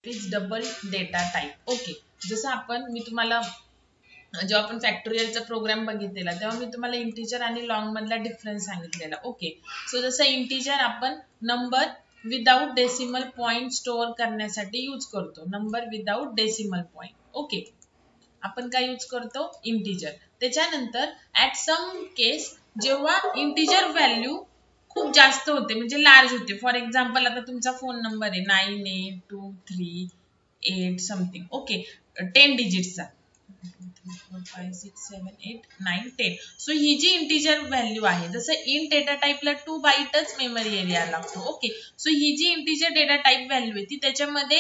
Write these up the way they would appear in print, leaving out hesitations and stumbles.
Is double data type. Okay, जसं मी तुम्हाला जेव्हा आपण फॅक्टोरियलचा प्रोग्राम बघितलेला तेव्हा मी तुम्हाला इंटिजर आणि लॉंग मधला डिफरन्स सांगितलेला. ओके, सो जसं इंटिजर आपण number without decimal point store करण्यासाठी यूज करतो. Number without decimal point. Okay, आपण काय यूज करतो? इंटिजर. त्याच्यानंतर ऍट सम केस जेव्हा इंटिजर व्हॅल्यू खूप जास्त होते म्हणजे लार्ज होते. फॉर एक्झाम्पल आता तुमचा फोन नंबर आहे 9823 समथिंग. ओके, 10 डिजिटचा 5 6 7 8 9 10. सो ही जी इंटिजर व्हॅल्यू आहे, जसं इन डेटा टाइपला 2 बाईटच मेमरी एरिया लागतो. ओके, सो ही जी इंटिजर डेटा टाइप व्हॅल्यू आहे ती त्याच्यामध्ये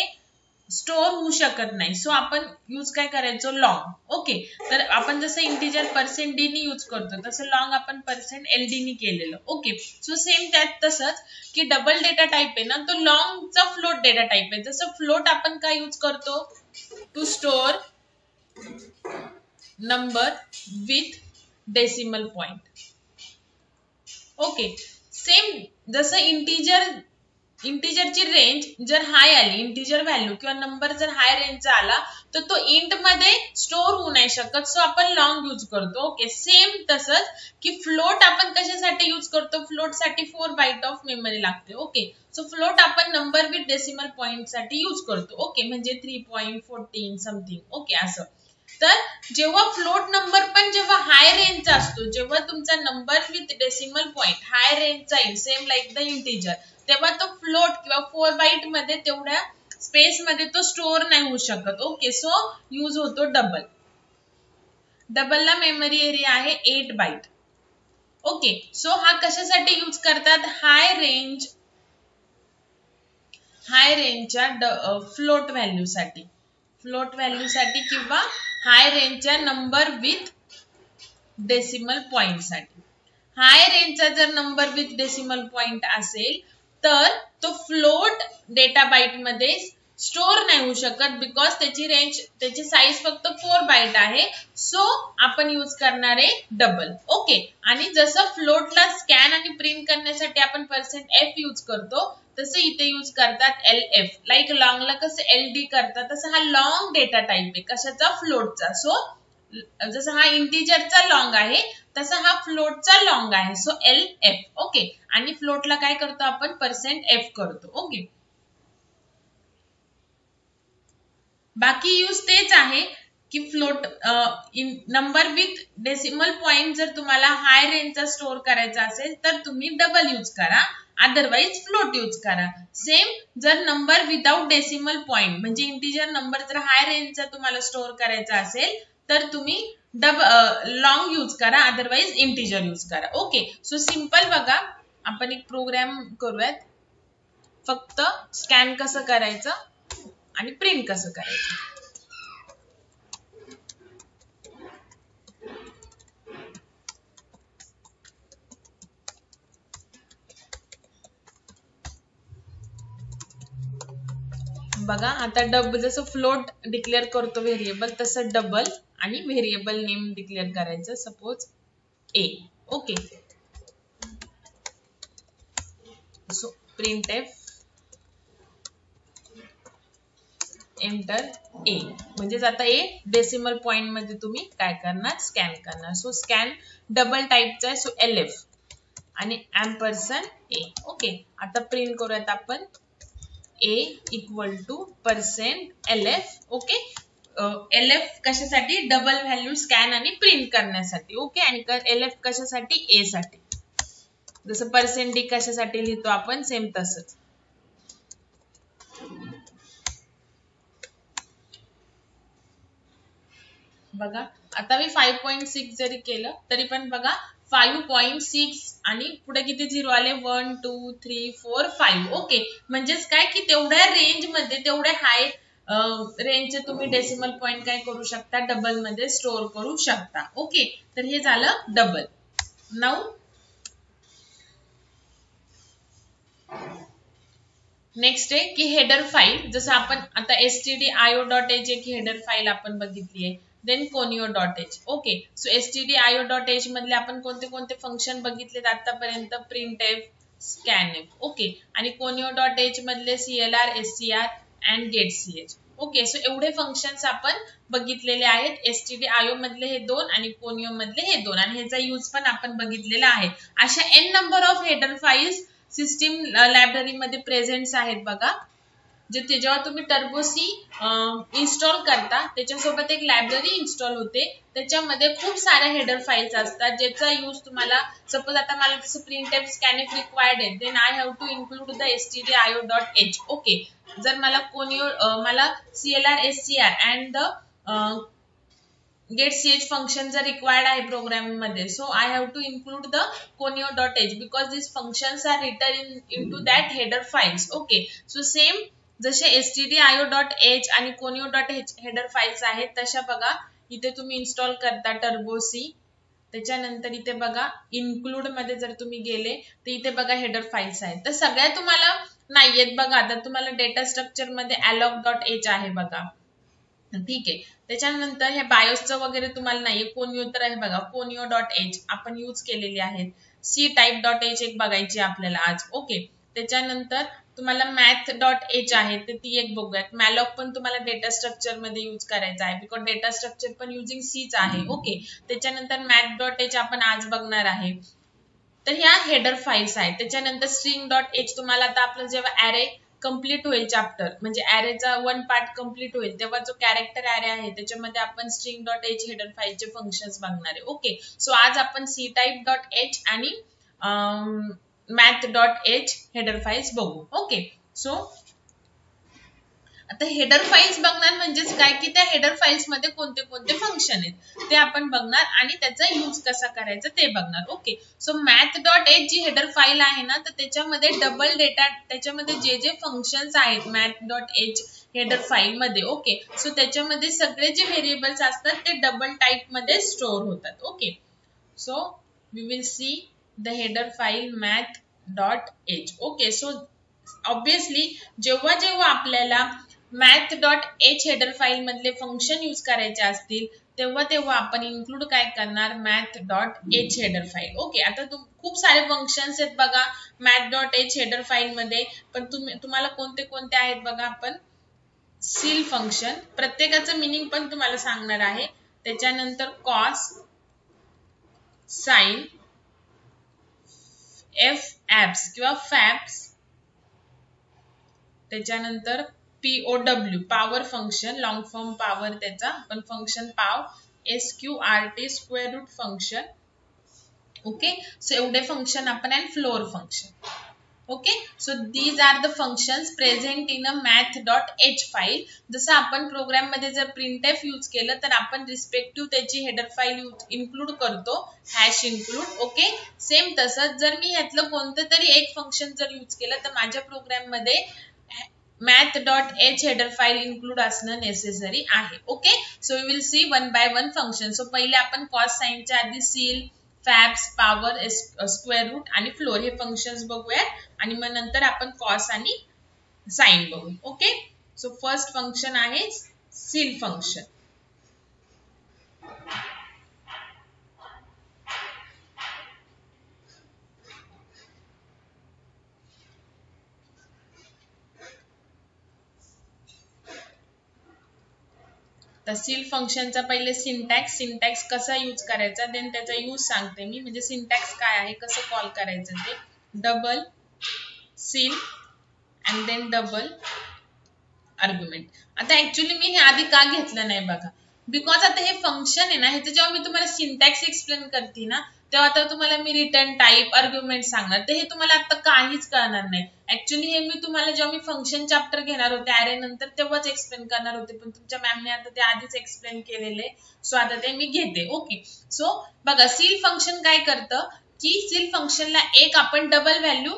स्टोअर होऊ शकत नाही. सो आपण यूज काय करायचो? लॉंग. ओके, तर आपण जसं इंटिजर %d नी यूज करतो तसं लॉंग आपण %ld नी केलेलं. ओके, सो सेम त्यात तसंच की डबल डेटा टाइप आहे ना, तो लॉंगचा फ्लोट डेटा टाइप आहे. जसं फ्लोट आपण काय यूज करतो? To store number with decimal point. Okay, same जसं इंटिजरची रेंज जर हाय आली, इंटिजर व्हॅल्यू किंवा नंबर जर हाय रेंजचा आला तर तो इंट मध्ये स्टोअर होऊ नाही शकत. सो आपण लॉंग यूज करतो. ओके, सेम तसंच की फ्लोट आपण कशासाठी यूज करतो? फ्लोट साठी 4 बाईट ऑफ मेमरी लागते. ओके, सो फ्लोट आपण नंबर विथ डेसिमल पॉइंट साठी यूज करतो. ओके, म्हणजे 3.14 समथिंग. ओके, असं. तर जेव्हा फ्लोट नंबर पण जेव्हा हाय रेंजचा असतो, जेव्हा तुमचा नंबर विथ डेसिमल पॉइंट हाय रेंजचा येईल, सेम लाईक द इंटिजर, तेव्हा तो फ्लोट किंवा 4 बाईट मध्ये तेवढ्या स्पेस मध्ये तो स्टोअर नाही होऊ शकत. ओके, सो यूज होतो डबल. डबलला मेमरी एरिया आहे 8 बाईट. ओके, सो हा कशासाठी यूज करतात? हाय रेंजच्या फ्लोट व्हॅल्यू साठी किंवा हाय रेंजच्या नंबर विथ डेसिमल पॉइंट साठी. हाय रेंजचा जर नंबर विथ डेसिमल पॉइंट असेल तर तो फ्लोट डेटा बाईट मध्ये स्टोअर नाही होऊ शकत, बिकॉज त्याची साईज फक्त 4 बाईट आहे. सो आपण यूज करणार आहे डबल. ओके, आणि जसं फ्लोटला स्कॅन आणि प्रिंट करण्यासाठी आपण %f यूज करतो तसं इथे यूज करतात LF. लाईक लॉंगला कसं LD करतात तसं हा लॉंग डेटा टाइप आहे. कशाचा? फ्लोटचा. सो जसं हा इंटिजरचा लॉंग आहे तसा हा फ्लोटचा लॉंग आहे. So LF. ओके, आणि फ्लोटला काय करतो आपण? %f करतो. ओके, बाकी यूज तेच आहे की float number with decimal point जर तुम्हाला हाय रेंजचा स्टोअर करायचा असेल तर तुम्ही डबल यूज करा, अदरवाइज फ्लोट यूज करा. सेम जर नंबर विदाउट डेसिमल पॉइंट म्हणजे इंटिजर नंबर जर हाय रेंजचा तुम्हाला स्टोअर करायचा असेल तर तुम्ही लॉंग यूज करा, अदरवाइज इंटिजर यूज करा. ओके, सो सिंपल बघा, आपण एक प्रोग्राम करूयात. फक्त स्कॅन कसं करायचं आणि प्रिंट कसं करायचं. बघा आता जसं फ्लोट डिक्लेअर करतो व्हेरिएबल तसं डबल आणि व्हेरिएबल नेम डिक्लेअर करायचं. Suppose A. Okay, so printf enter A. म्हणजे आता A डेसिमल पॉइंट मध्ये तुम्ही काय करणार? स्कॅन करणार. सो स्कॅन डबल टाइपचा आहे. सो LF आणि %A. ओके, आता प्रिंट करूयात आपण A equal to %LF. Okay, LF कशासाठी? डबल व्हॅल्यू स्कॅन आणि प्रिंट करण्यासाठी. ओके, आणि LF कशासाठी? A साठी. जसं %D कशासाठी लिहितो आपण, सेम तसंच. बघा आता मी 5.6 जरी केलं तरी पण बघा 5.6 आणि पुढे किती झिरो आले? 1 2 3 4 5. ओके, म्हणजेच काय की तेवढ्या रेंज मध्ये, तेवढ्या हाय रेंजचे तुम्ही डेसिमल पॉइंट काय करू शकता? डबल मध्ये स्टोअर करू शकता. ओके, तर हे झालं डबल. नाऊ नेक्स्ट आहे की हेडर फाईल. जसं आपण आता stdio.h एक हेडर फाईल आपण बघितली आहे. Then conio.h. Okay, so stdio.h मधले आपण कोणते कोणते फंक्शन बघितलेत आतापर्यंत? printf, scanf. ओके, आणि conio.h मधले CLR, SCR, and get ch. Okay, so एवढे फंक्शन्स आपण बघितलेले आहेत. stdio मधले हे दोन आणि conio मधले हे दोन, आणि ह्याचा यूज पण आपण बघितलेला आहे. अशा n number of header files system library मध्ये प्रेझेंट आहेत बघा. जेव्हा तुम्ही टर्बो सी इन्स्टॉल करता त्याच्यासोबत एक लायब्ररी इन्स्टॉल होते, त्याच्यामध्ये खूप साऱ्या हेडर फाइल्स असतात ज्याचा यूज तुम्हाला, सपोज आता मला तसं printf scanf रिक्वायर्ड आहे, then I have to include the stdio.h. Okay, जर मला मला clr scr अँड द गेट ch फंक्शन जर रिक्वायर्ड आहे प्रोग्राम मध्ये, so I have to include the conio.h because this functions are written into that header files. Okay, so same जसे stdio.h आणि conio.h हेडर फाइल्स आहेत तशा बघा इथे तुम्ही इन्स्टॉल करता टर्बो सी, त्याच्यानंतर इथे बघा इन्क्लूड मध्ये जर तुम्ही गेले तर इथे बघा हेडर फाइल्स आहेत. तर सगळ्या तुम्हाला नाहीयेत बघा. आता तुम्हाला डेटा स्ट्रक्चर मध्ये alloc.h आहे बघा, ठीक आहे. त्याच्यानंतर हे बायोसचं वगैरे तुम्हाला नाहीये. conio तर आहे बघा, conio.h आपण यूज केलेली आहेत. सी टाईप.h एक बघायची आपल्याला आज. ओके, त्याच्यानंतर तुम्हाला math.h आहे तर ती एक बघूयात. malloc पण तुम्हाला डेटा स्ट्रक्चर मध्ये यूज करायचा आहे बिकॉज डेटा स्ट्रक्चर पण युजिंग सीच आहे. ओके, त्याच्यानंतर math.h आपण आज बघणार आहे. तर ह्या हेडर फाइल्स आहेत. त्याच्यानंतर string.h तुम्हाला आता आपलं जेव्हा ऍरे कंप्लीट होईल चॅप्टर, म्हणजे ऍरेचा वन पार्ट कंप्लीट होईल तेव्हा जो कॅरेक्टर ऍरे आहे त्याच्यामध्ये आपण string.h हेडर फाइलचे फंक्शन्स बघणार आहे. ओके, सो आज आपण सी टाईप.h आणि math.h हेडर फाइल्स बघू. ओके, सो आता हेडर फाइल्स बघणार म्हणजेच काय की त्या हेडर फाइल्स मध्ये कोणते कोणते फंक्शन आहेत ते आपण बघणार आणि त्याचा यूज कसा करायचा ते बघणार. ओके, सो math.h जी हेडर फाइल आहे ना तर त्याच्यामध्ये डबल डेटा, त्याच्यामध्ये जे जे फंक्शन्स आहेत math.h हेडर फाइल मध्ये, ओके, सो त्याच्यामध्ये सगळे जे व्हेरिएबल्स असतात ते डबल टाइप मध्ये स्टोअर होतात. Okay, so we will see the header file math.h. Okay, so obviously जेव्हा जेव्हा आपल्याला math.h हेडर फाइल मधले फंक्शन यूज करायचे असतील तेव्हा तेव्हा आपण इन्क्लूड काय करणार, math.h हेडर फाइल. ओके, आता खूप सारे फंक्शन्स आहेत बघा math.h हेडर फाइल मध्ये, पण तुम्हाला कोणते कोणते आहेत बघा. आपण सील फंक्शन, प्रत्येकाचं मिनिंग पण तुम्हाला सांगणार आहे. त्याच्यानंतर कॉस, साइन, fabs किंवा फॅब्स, त्याच्यानंतर POW power function, long form power त्याचा पण function pow, SQRT square root function. Okay, so एवढे फंक्शन आपण and floor function. Okay, so these are the functions present in a math.h file. जसं आपण programme मध्ये जर printf use केलं तर आपण रिस्पेक्टिव्ह त्याची हेडर फाइल इन्क्लूड करतो, हॅश इन्क्लूड. ओके, सेम तसंच जर मी ह्यातलं कोणतं तरी एक फंक्शन जर यूज केलं तर माझ्या प्रोग्राम मध्ये math.h हेडर फाइल इन्क्लूड असणं नेसेसरी आहे. Okay, so we will see one by one function. So पहिले आपण कॉस साइनच्या आधी ceil, fabs, power, square root आणि फ्लोर हे फंक्शन्स बघूया आणि मग नंतर आपण कॉस आणि साइन बघू. ओके, सो फर्स्ट फंक्शन आहे सील फंक्शन. तर सील फंक्शनचा पहिले सिंटॅक्स कसा यूज करायचा, देन त्याचा यूज सांगते मी, म्हणजे सिंटॅक्स काय आहे, कसं कॉल करायचं ते. Double ceil and then double argument. आता ऍक्च्युली मी हे आधी का घेतलं नाही बघा, बिकॉज आता हे फंक्शन आहे ना, ह्याचं जेव्हा मी तुम्हाला सिंटॅक्स एक्सप्लेन करते ना तेव्हा आता तुम्हाला मी रिटर्न टाईप, आर्ग्युमेंट सांगणार, तर हे तुम्हाला आता काहीच कळणार नाही. ऍक्च्युली हे मी तुम्हाला जेव्हा मी फंक्शन चॅप्टर घेणार होते ऍरे नंतर तेव्हाच एक्सप्लेन करणार होते, पण तुमच्या मॅमने आता ते आधीच एक्सप्लेन केलेले, सो आता ते मी घेते. ओके, सो बघा सील फंक्शन काय करतं की सील फंक्शनला एक आपण डबल व्हॅल्यू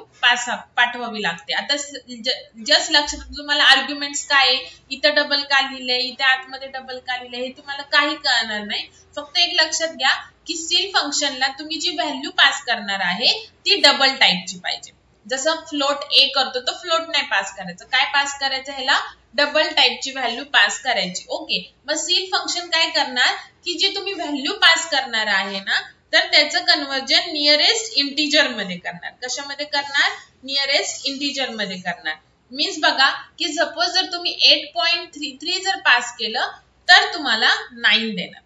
पाठवावी लागते. आता जस्ट लक्षात तुम्हाला आर्ग्युमेंट्स काय, इथं डबल का लिहिलंय, इथे आतमध्ये डबल का लिहिलंय हे तुम्हाला काही कळणार नाही. फक्त एक लक्षात घ्या की सील फंक्शनला तुम्ही जी व्हॅल्यू पास करणार आहे ती डबल टाईपची पाहिजे. जसं फ्लोट ए करतो तो फ्लोट नाही पास करायचं, काय पास करायचं, ह्याला डबल टाईपची व्हॅल्यू पास करायची. ओके, मग सील फंक्शन काय करणार की जी तुम्ही व्हॅल्यू पास करणार आहे ना तर त्याचं कन्वर्जन नियरेस्ट इंटिजर मध्ये करणार. कशामध्ये करणार, नियरेस्ट इंटिजर मध्ये करणार. मीन्स बघा की सपोज जर तुम्ही 8.33 जर पास केलं तर तुम्हाला 9 देणार.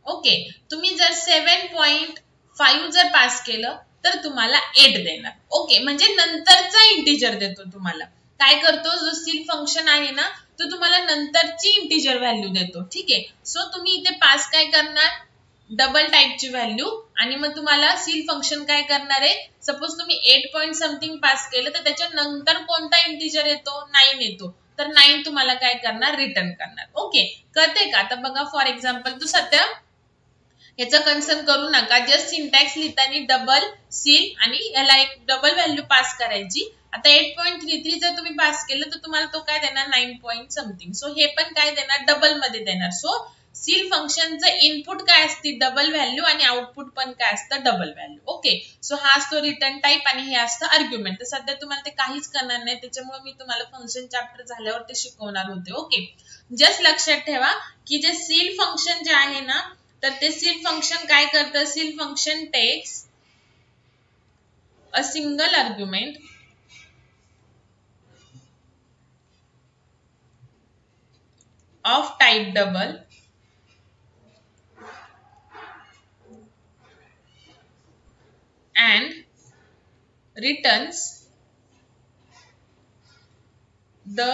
ओके, तुम्ही जर 7.5 जर पास केलं तर तुम्हाला 8 देणार. ओके, म्हणजे नंतरचा इंटिजर देतो तुम्हाला. काय करतो, जो सील फंक्शन आहे ना तो तुम्हाला नंतरची इंटिजर व्हॅल्यू देतो. ठीक आहे, सो तुम्ही इथे पास काय करणार, डबल टाईपची व्हॅल्यू, आणि मग तुम्हाला सील फंक्शन काय करणार आहे, सपोज तुम्ही 8 पॉइंट समथिंग पास केलं तर त्याच्या नंतर कोणता इंटिजर येतो, 9 येतो, तर 9 तुम्हाला काय करणार, रिटर्न करणार. ओके, कळते का? आता बघा फॉर एक्झाम्पल, तू सध्या याचं कन्सर्न करू नका, जस्ट सिंटॅक्स लिहिताना डबल सील आणि याला एक डबल व्हॅल्यू पास करायची. आता 8.33 जर तुम्ही पास केलं तर तुम्हाला तो काय देणार, 9 पॉइंट समथिंग. सो हे पण काय देणार, डबल मध्ये देणार. सो सील फंक्शनचं इनपुट काय असते, डबल व्हॅल्यू, आणि आउटपुट पण काय असतं, डबल व्हॅल्यू. ओके, सो हा असतो रिटर्न टाईप आणि हे असतं आर्ग्युमेंट. तर सध्या तुम्हाला ते काहीच करणार नाही, त्याच्यामुळे मी तुम्हाला फंक्शन चॅप्टर झाल्यावर ते शिकवणार होते. ओके, जस्ट लक्षात ठेवा की जे सील फंक्शन जे आहे ना, तर ते सील फंक्शन काय करतं, seal function takes a single argument of type double and returns the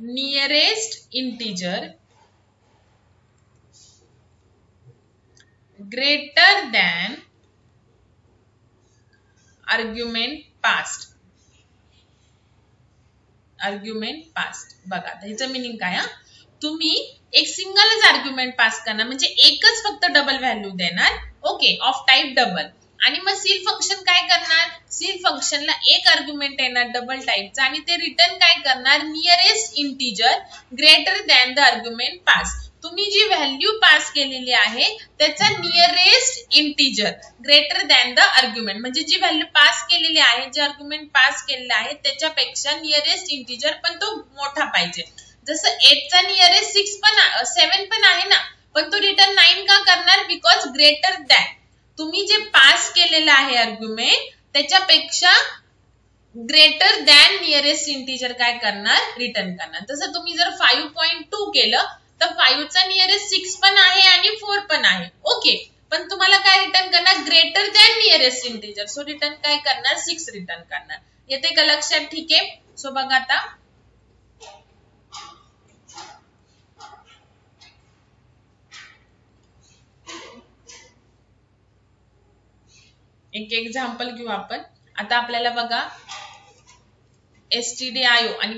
nearest integer greater than argument passed. Argument past. बघा आता ह्याचं मिनिंग काय, तुम्ही एक सिंगलच आर्ग्युमेंट पास करणार, म्हणजे एकच फक्त डबल व्हॅल्यू देणार. ओके, ऑफ टाईप डबल, आणि मग सील फंक्शन काय करणार, सील फंक्शनला एक आर्ग्युमेंट येणार डबल टाईपचा, आणि ते रिटर्न काय करणार, nearest integer greater than the argument pass. तुम्ही जी व्हॅल्यू पास केलेली आहे त्याचा nearest integer greater than the argument, म्हणजे जी व्हॅल्यू पास केलेली आहे, जे आर्ग्युमेंट पास केलेलं आहे त्याच्यापेक्षा नियरेस्ट इंटिजर पण तो मोठा पाहिजे. जसं 8 चा नियरेस्ट 7 पण आहे ना, पण तो रिटर्न 9 का करणार, बिकॉज ग्रेटर दॅन, तुम्ही जे पास केलेलं आहे आर्ग्युमेंट त्याच्यापेक्षा ग्रेटर दॅन नियरेस्ट इंटिजर काय करणार, रिटर्न करणार. तसं तुम्ही जर 5.2 केलं तर 5 चा नियरेस्ट 6 पण आहे आणि 4 पण आहे. ओके, पण तुम्हाला काय रिटर्न करणार, greater than nearest integer. So return काय करणार, 6 रिटर्न करणार. येते का लक्षात? ठीक आहे, सो बघा आता एक एक्झाम्पल घेऊ आपण. आता आपल्याला बघा stdio आणि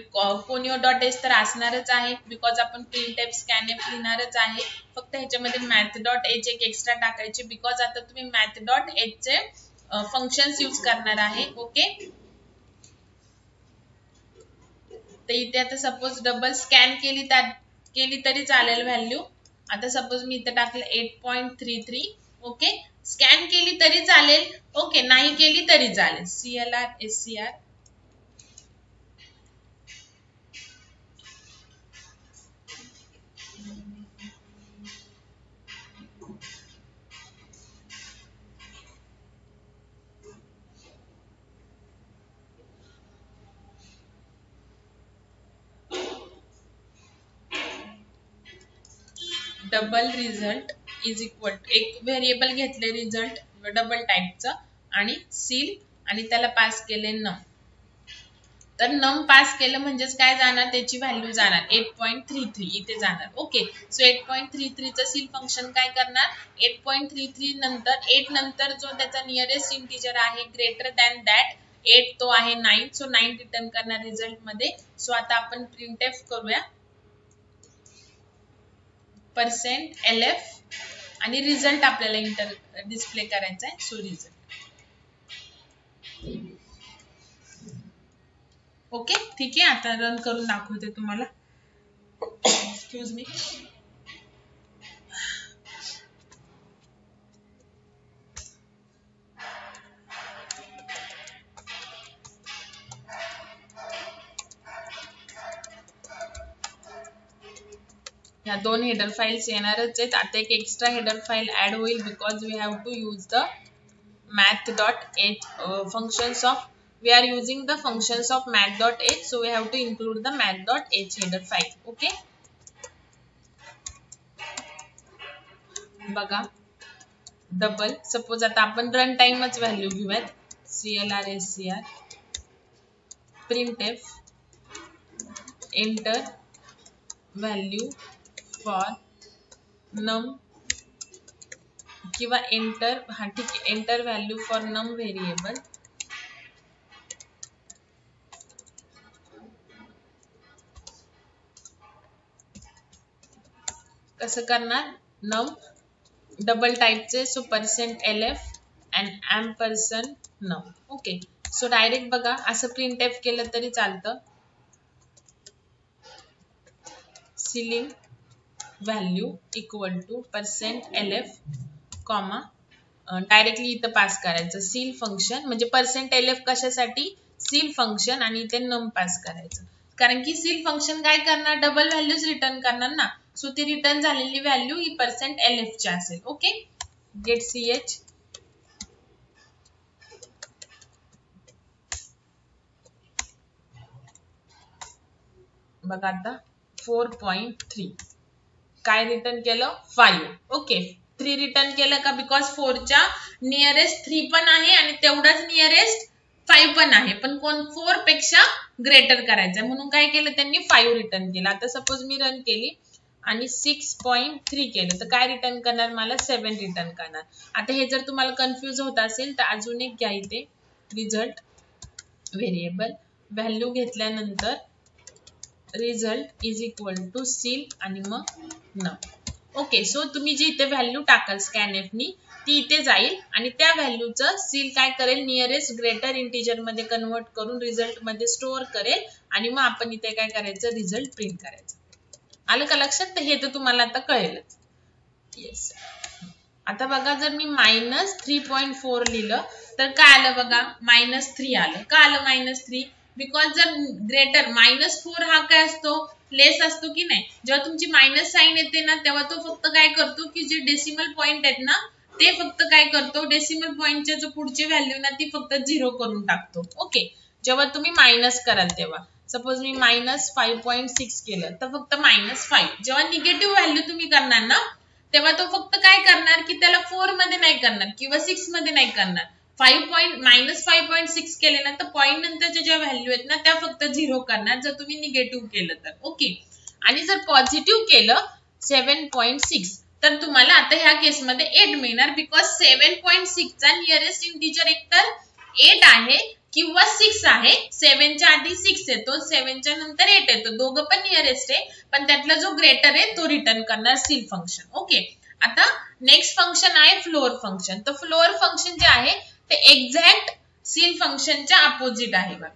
conio.h तर असणारच आहे, बिकॉज आपण printf scanf लिहिणारच आहे. फक्त ह्याच्यामध्ये math.h एक एक्स्ट्रा टाकायचे, बिकॉज आता तुम्ही math.h चे फंक्शन्स यूज करणार आहे. ओके, तर इथे आता सपोज डबल स्कॅन केली तरी चालेल व्हॅल्यू. आता सपोज मी इथे टाकलं 8.33. ओके, स्कॅन केली तरी चालेल, ओके, नाही केली तरी चालेल. CLR SCR double result is equal to, एक व्हेरिएबल घेतले रिझल्ट डबल टाईपचं आणि सील, आणि त्याला पास केले नम. तर नम पास केलं म्हणजेच काय जाणार, त्याची व्हॅल्यू जाणार 8.33 इथे जाणार. ओके, सो 8.33 चं सील फंक्शन काय करणार, 8.33 नंतर 8 नंतर जो त्याचा नियरेस्ट इंटिजर आहे ग्रेटर दॅन दॅट 8 तो आहे 9. सो 9 रिटर्न करणार रिझल्ट मध्ये. सो आता आपण प्रिंटएफ करूया %lf आणि रिझल्ट आपल्याला डिस्प्ले करायचा आहे. So result. ओके, ठीक आहे, आता रन करून दाखवते तुम्हाला. Excuse me. या दोन हेडर फाइल्स येणारच आहेत. आता एक एक्स्ट्रा हेडर फाइल ऍड होईल, because we have to use the math.h functions of we are using the functions of math.h, so we have to include the math.h header file. Okay, बघा double, suppose आता आपण run टाइमच value घेऊयात, clr printf enter value for num किंवा enter, हा ठीक आहे, enter value for num variable कसं करणार, नम डबल टाईपचे, so %lf and ampersand num. Okay, so direct बघा असं प्रिंटएफ केलं तरी चालतं, ceiling value equal to %lf comma directly इथं पास करायचं सील फंक्शन, म्हणजे %lf कशासाठी, सील फंक्शन, आणि इथे नम पास करायचं, कारण की सील फंक्शन काय करणार, डबल व्हॅल्यूज रिटर्न करणार ना, सो ती रिटर्न झालेली व्हॅल्यू ही %lf ची असेल. ओके, गेट ch बघा आता 4.3 काय रिटर्न केलं, 5. ओके, 3 रिटर्न केलं का, बिकॉज 4 च्या नियरेस्ट 3 पण आहे आणि तेवढाच नियरेस्ट 5 पण आहे, पण कोण 4 पेक्षा ग्रेटर करायचं म्हणून काय केलं त्यांनी 5 रिटर्न केलं. आता सपोज मी रन केली आणि 6.3 केलं तर काय रिटर्न करणार, मला 7 रिटर्न करणार. आता हे जर तुम्हाला कन्फ्यूज होत असेल तर अजून एक घ्या, इथे रिझल्ट व्हेरिएबल व्हॅल्यू घेतल्यानंतर result is equal to ceil आणि मग नम. ओके, सो तुम्ही जी इथे व्हॅल्यू टाकाल स्कॅनएफ नी ती इथे जाईल आणि त्या व्हॅल्यूचं सील काय करेल, नियरेस्ट ग्रेटर इंटिजर मध्ये कन्वर्ट करून रिझल्ट मध्ये स्टोअर करेल आणि मग आपण इथे काय करायचं, रिझल्ट प्रिंट करायचं. आलं का लक्षात, तर हे तर तुम्हाला आता कळेलच. येस, आता बघा जर मी -3.4 लिहिलं तर काय आलं बघा, -3 आलं. का आलं -3, बिकॉज जर ग्रेटर -4 हा काय असतो, लेस असतो की नाही, जेव्हा तुमची मायनस साइन येते ना तेव्हा तो फक्त काय करतो की जे डेसिमल पॉइंट आहेत ना ते फक्त काय करतो, डेसिमल पॉइंटच्या जो पुढची व्हॅल्यू ना ती फक्त 0 करून टाकतो. ओके, जेव्हा तुम्ही मायनस कराल तेव्हा, सपोज मी -5.6 केलं तर फक्त -5. जेव्हा निगेटिव्ह व्हॅल्यू तुम्ही करणार ना तेव्हा तो फक्त काय करणार की त्याला 4 मध्ये नाही करणार किंवा 6 मध्ये नाही करणार, -5.6 केले ना तर पॉइंट नंतरच्या ज्या व्हॅल्यू आहेत ना त्या फक्त 0 करणार जर तुम्ही निगेटिव्ह केलं तर. ओके, आणि जर पॉझिटिव्ह केलं 7.6 तर तुम्हाला आता ह्या केसमध्ये 8 मिळणार, बिकॉज 7.6 चा नियरेस्ट इंटिजर एकतर 8 आहे किंवा 6 आहे. 7 च्या आधी 6 येतो, 7 च्या नंतर 8 येतो, दोघं पण नियरेस्ट आहे, पण त्यातला जो ग्रेटर आहे तो रिटर्न करणार सील फंक्शन. ओके, आता नेक्स्ट फंक्शन आहे फ्लोअर फंक्शन. तर फ्लोअर फंक्शन जे आहे ते एक्झॅक्ट सील फंक्शनच्या अपोजिट आहे बघा.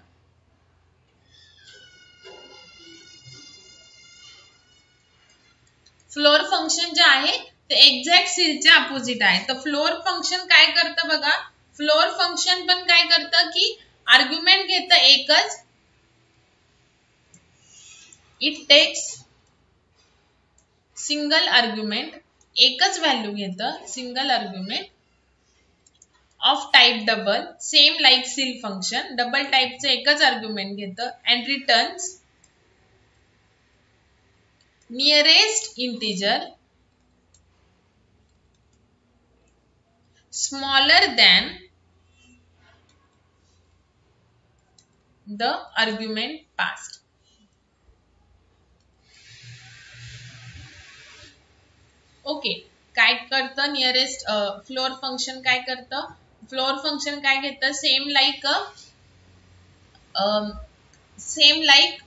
फ्लोअर फंक्शन जे आहे ते एक्झॅक्ट सीलच्या अपोजिट आहे. तर फ्लोअर फंक्शन काय करतं बघा, फ्लोअर फंक्शन पण काय करतं की आर्ग्युमेंट घेतं एकच, इट टेक्स सिंगल आर्ग्युमेंट, एकच व्हॅल्यू घेतं, single argument of type double, same like ceil function, double टाइपचं एकच आर्ग्युमेंट घेतं and returns nearest integer smaller than the argument passed. Okay, काय करतं नियरेस्ट फ्लोअर फंक्शन काय करतं, फ्लोअर फंक्शन काय घेतं, सेम लाईक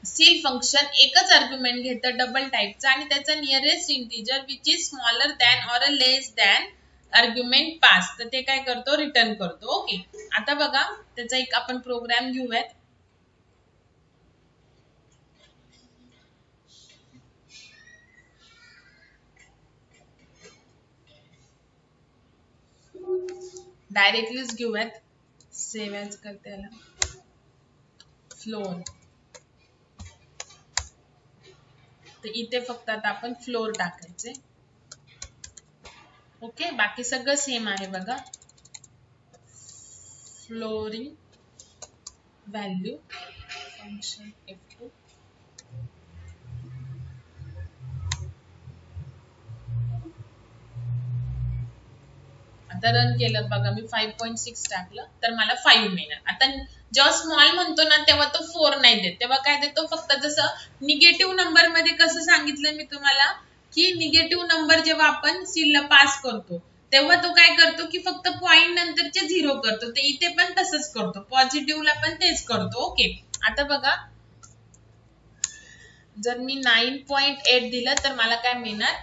सील फंक्शन एकच आर्ग्युमेंट घेतं डबल टाइपचं आणि त्याचा nearest integer which is smaller than or a less than argument pass, तर ते काय करतो, रिटर्न करतो. ओके, आता बघा त्याचा एक आपण प्रोग्राम घेऊयात. डायरेक्टलीच घेऊयात, सेव्ह ॲज करते याला, फ्लोअर. तर इथे फक्त आता आपण फ्लोअर टाकायचे. ओके, बाकी सगळं सेम आहे बघा, फ्लोरिंग व्हॅल्यू फंक्शन F2 आता रन केलं बघा मी 5.6 टाकलं तर मला 5 मिळणार. आता जेव्हा स्मॉल म्हणतो ना तेव्हा तो 4 नाही देत, तेव्हा काय देतो फक्त जसं निगेटिव्ह नंबर मध्ये कसं सांगितलं मी तुम्हाला की निगेटिव्ह नंबर जेव्हा आपण सील ला पास करतो तेव्हा तो काय करतो की फक्त पॉइंट नंतरचे 0 करतो, ते इथे पण तसंच करतो, पॉझिटिव्हला पण तेच करतो. ओके आता बघा जर मी 9.8 दिलं तर मला काय मिळणार,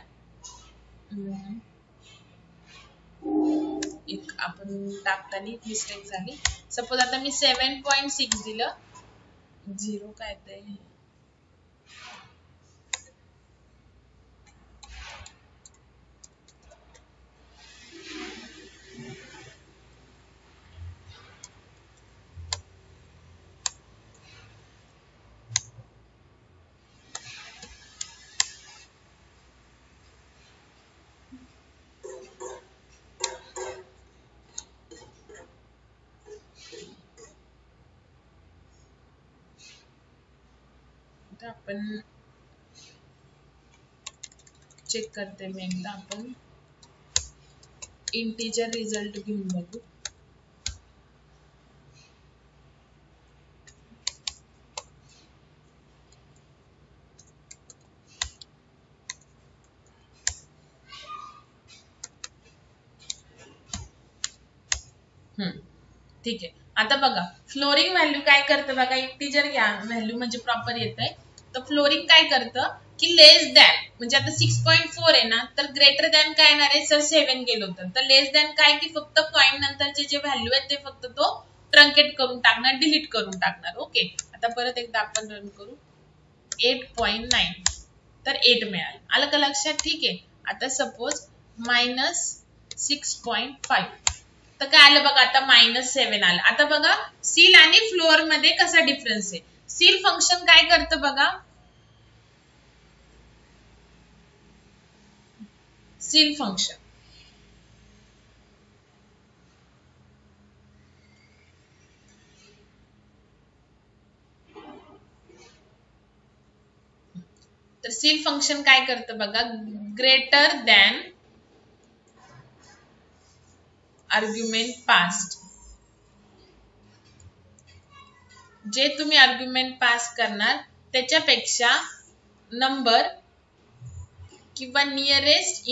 एक आपण टाकताना मिस्टेक झाली. सपोज आता मी 7.6 दिलं, 0 काय ते आपण चेक करते मी एकदा, आपण इंटिजर रिझल्ट घेऊन बघू. ठीक आहे. आता बघा फ्लोरिंग व्हॅल्यू काय करतं बघा, इंटिजर घ्या व्हॅल्यू म्हणजे प्रॉपर येत आहे, तर फ्लोरिंग काय करतं की लेस दॅन म्हणजे आता 6.4 आहे ना तर ग्रेटर दॅन काय येणार आहे सर 7 गेलो तर लेस दॅन काय की फक्त पॉइंट नंतरचे जे व्हॅल्यू आहेत ते फक्त तो ट्रंकेट करून टाकणार, डिलीट करून टाकणार. ओके आता परत एकदा आपण रन करू. 8.9 तर 8 मिळालं, आलं का लक्षात. ठीक आहे आता सपोज -6.5 तर काय आलं बघा आता -7 आलं. आता बघा सील आणि फ्लोअर मध्ये कसा डिफरन्स आहे. सील फंक्शन काय करतं बघा, सील फंक्शन तर सील फंक्शन काय करतं बघा, ग्रेटर दॅन आर्ग्युमेंट पास्ड, जे तुम्ही आर्ग्युमेंट पास करणार त्याच्यापेक्षा नंबर किंवा nearest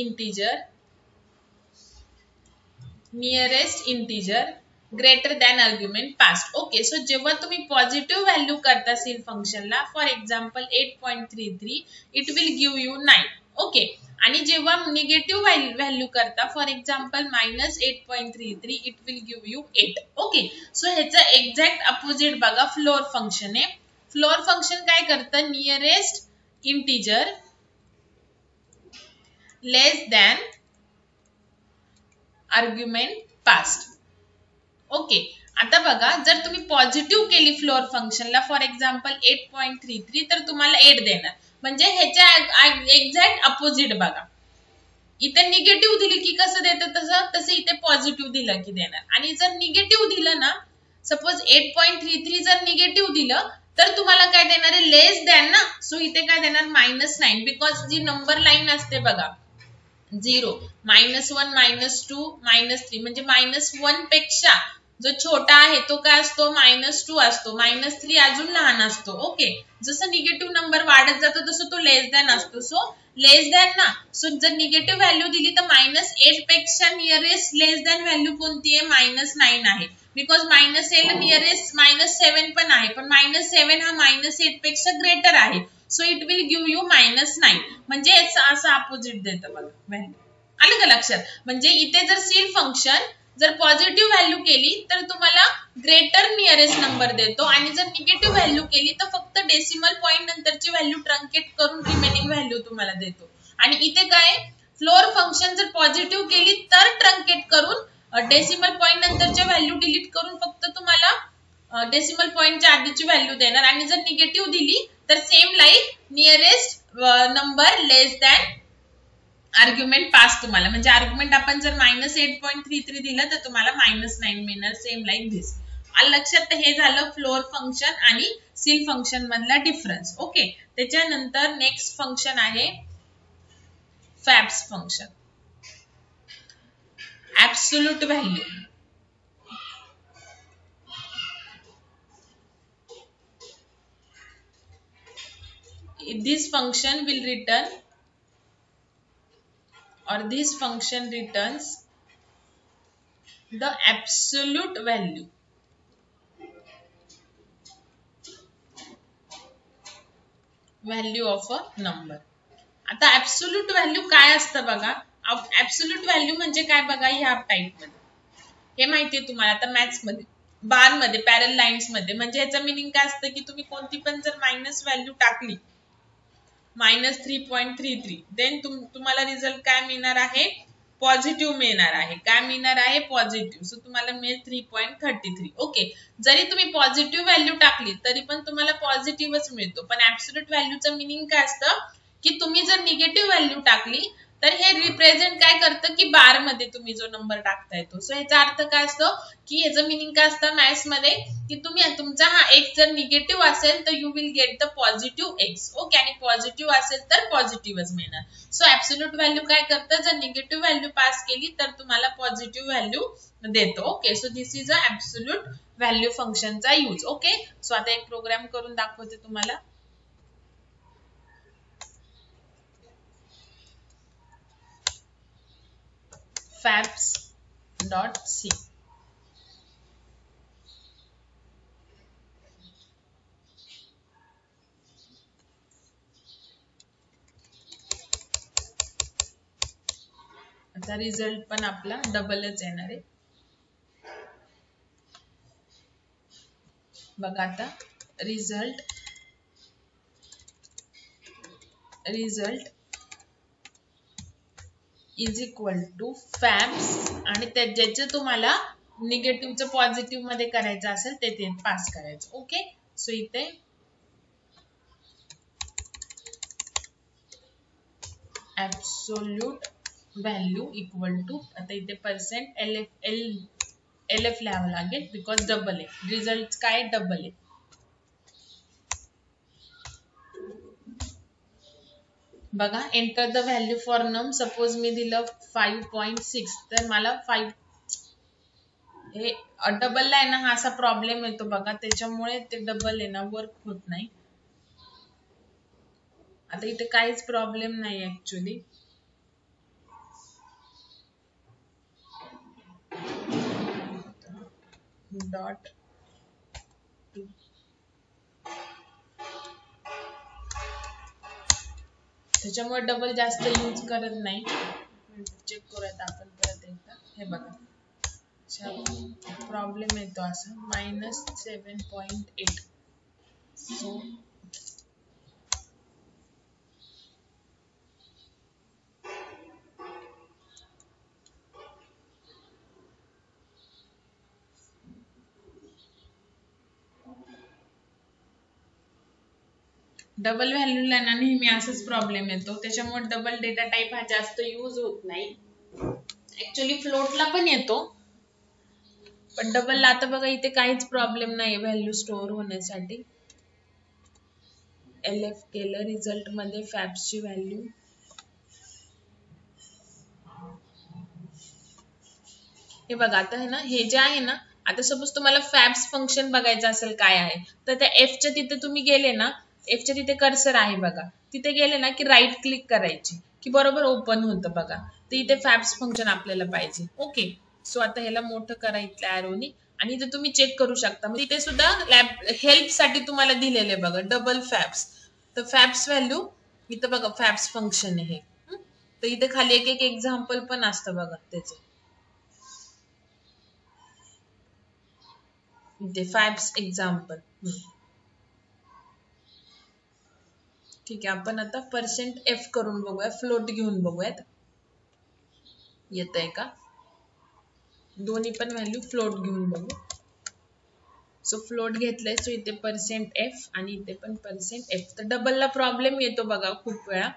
integer greater than argument passed. Okay so जेव्हा तुम्ही पॉझिटिव्ह व्हॅल्यू करता सील फंक्शनला, for example 8.33 it will give you 9. Okay आणि जेव्हा निगेटिव्ह व्हॅल्यू करता for example -8.33 it will give you 8. Okay so ह्याचं एक्झॅक्ट अपोजिट बघा फ्लोअर फंक्शन आहे. फ्लोअर फंक्शन काय करतं, नियरेस्ट इंटिजर लेस दॅन आर्ग्युमेंट पास्ड. ओके आता बघा जर तुम्ही पॉझिटिव्ह केली फ्लोअर फंक्शनला फॉर एक्झाम्पल 8.33 तर तुम्हाला 8 देणार, म्हणजे ह्याच्या एक्झॅक्ट अपोजिट बघा. इथे निगेटिव्ह दिली की कसं देतं तसं इथे पॉझिटिव्ह दिलं की देणार. आणि जर निगेटिव्ह दिलं ना सपोज 8.33 जर निगेटिव्ह दिलं तर तुम्हाला काय देणार आहे लेस दॅन ना, सो इथे काय देणार -9 बिकॉज जी नंबर लाईन असते बघा 0, -1, -2, -3 म्हणजे -1 पेक्षा जो छोटा आहे तो काय असतो -2 असतो, -3 अजून लहान असतो. ओके जसं निगेटिव्ह नंबर वाढत जातो तसं तो लेस दॅन असतो, सो लेस दॅन ना, सो जर निगेटिव्ह व्हॅल्यू दिली तर -8 पेक्षा नियरेस्ट लेस दॅन व्हॅल्यू कोणती आहे -9 आहे, बिकॉज -8 नियरेस्ट -7 पण आहे, पण -7 हा -8 पेक्षा ग्रेटर आहे, so it will give you -9. म्हणजे असं अपोजिट देतं बघा व्हॅल्यू, आलं का लक्षात. म्हणजे इथे जर सील फंक्शन जर पॉझिटिव्ह व्हॅल्यू केली तर तुम्हाला ग्रेटर नियरेस्ट नंबर देतो, आणि जर निगेटिव्ह व्हॅल्यू केली तर फक्त डेसिमल पॉइंट नंतरची व्हॅल्यू ट्रंकेट करून रिमेनिंग व्हॅल्यू तुम्हाला देतो. आणि इथे काय फ्लोअर फंक्शन जर पॉझिटिव्ह केली तर ट्रंकेट करून डेसिमल पॉइंट नंतरच्या व्हॅल्यू डिलीट करून फक्त तुम्हाला डेसिमल पॉइंटच्या आधीची व्हॅल्यू देणार, आणि जर निगेटिव्ह दिली तर सेम लाईक नियरेस्ट नंबर लेस दॅन आर्ग्युमेंट पास तुम्हाला, म्हणजे आर्ग्युमेंट आपण जर -8.33 दिलं तर तुम्हाला -9 मिळणार, सेम लाईक दिस. लक्षात हे झालं फ्लोर फंक्शन आणि सील फंक्शन मधला डिफरन्स. ओके, त्याच्यानंतर नेक्स्ट फंक्शन आहे fabs function. Absolute value. This function will return, or this function returns the absolute value. Value of a number. आता ऍब्सोल्यूट व्हॅल्यू काय असतं बघा. ऍब्सोल्यूट व्हॅल्यू म्हणजे काय बघा, ह्या टाइप मध्ये हे माहितीये तुम्हाला. आता मॅथ्स मध्ये बार मध्ये पॅरल लाईन्स मध्ये म्हणजे याचं मिनिंग काय असतं की तुम्ही कोणती पण जर मायनस व्हॅल्यू टाकली -3.33 देन तुम्हाला रिझल्ट काय मिळणार आहे, पॉझिटिव्ह मिळणार आहे. काय मिळणार आहे, पॉझिटिव्ह. सो तुम्हाला मिळेल 3.33. ओके, जरी तुम्ही पॉझिटिव्ह व्हॅल्यू टाकली तरी पण तुम्हाला पॉझिटिव्हच मिळतो. पण ऍब्सोल्यूट व्हॅल्यूचं मिनिंग काय असतं की तुम्ही जर निगेटिव्ह व्हॅल्यू टाकली तर हे रिप्रेझेंट काय करतं की बार मध्ये तुम्ही जो नंबर टाकता येतो. सो याचा अर्थ काय असतो की याचं मिनिंग काय असतं मॅथ्स मध्ये की तुम्ही तुमचा हा एक्स जर निगेटिव्ह असेल तर you will get the positive x. Okay, आणि पॉझिटिव्ह असेल तर पॉझिटिव्हच मिळणार. सो ऍब्सोल्यूट व्हॅल्यू काय करतं, जर निगेटिव्ह व्हॅल्यू पास केली तर तुम्हाला पॉझिटिव्ह व्हॅल्यू देतो. Okay, so this is a absolute value फंक्शनचा यूज. ओके, सो आता एक प्रोग्राम करून दाखवते तुम्हाला. fabs.c. आता रिझल्ट पण आपला डबलच येणार आहे बघा. आता रिझल्ट इज इक्वल टू फॅब्स आणि त्या ज्याचे तुम्हाला निगेटिव्हचं पॉझिटिव्ह मध्ये करायचं असेल ते पास करायचं. ओके, सो इथे ऍब्सोल्यूट व्हॅल्यू इक्वल टू, आता इथे पर्सेंट LF लिहावं लागेल बिकॉज डबल आहे. रिझल्ट काय डबल आहे. बघा, एंटर द व्हॅल्यू फॉर नम. सपोज मी दिलं 5.6 तर मला 5 हे डबल आहे ना, हा असा प्रॉब्लेम येतो बघा, त्याच्यामुळे ते डबल आहे ना वर्क होत नाही. आता इथे काहीच प्रॉब्लेम नाही ऍक्च्युली. डॉट त्याच्यामुळे डबल जास्त यूज करत नाही. चेक करूयात आपण परत एकदा. हे बघा, प्रॉब्लेम येतो असा -7.8. सो डबल व्हॅल्यूला ना नेहमी असाच प्रॉब्लेम येतो. त्याच्यामुळे डबल डेटा टाईप हा जास्त यूज होत नाही. ऍक्च्युली फ्लोटला पण येतो पण डबलला आता बघा इथे काहीच प्रॉब्लेम नाही व्हॅल्यू स्टोअर होण्यासाठी. LF केलं, रिझल्ट मध्ये फॅब्सची व्हॅल्यू हे बघा. आता आहे ना, हे जे आहे ना, आता सपोज तुम्हाला फॅब्स फंक्शन बघायचं असेल काय आहे तर त्या एफच्या तिथे तुम्ही गेले ना, एफच्या तिथे कर्सर आहे बघा, तिथे गेले ना की राईट क्लिक करायची की बरोबर ओपन होतं बघा. तर इथे फॅब्स फंक्शन आपल्याला पाहिजे. ओके, सो आता ह्याला मोठं करा इथल्या ॲरोनी आणि इथे तुम्ही चेक करू शकता. म्हणजे इथे सुद्धा हेल्प साठी तुम्हाला दिलेले बघा डबल फॅब्स. तर फॅब्स व्हॅल्यू इथं बघा फॅब्स फंक्शन आहे. तर इथे खाली एक एक एक्झाम्पल पण असतं बघा त्याचं. इथे फॅब्स एक्झाम्पल. ठीक आहे, आपण आता %f करून बघूया, फ्लोट घेऊन बघूयात येत आहे का. दोन्ही पण व्हॅल्यू फ्लोट घेऊन बघू. सो फ्लोट घेतलंय, सो इथे %f आणि इथे पण %f. तर डबलला प्रॉब्लेम येतो बघा खूप वेळा.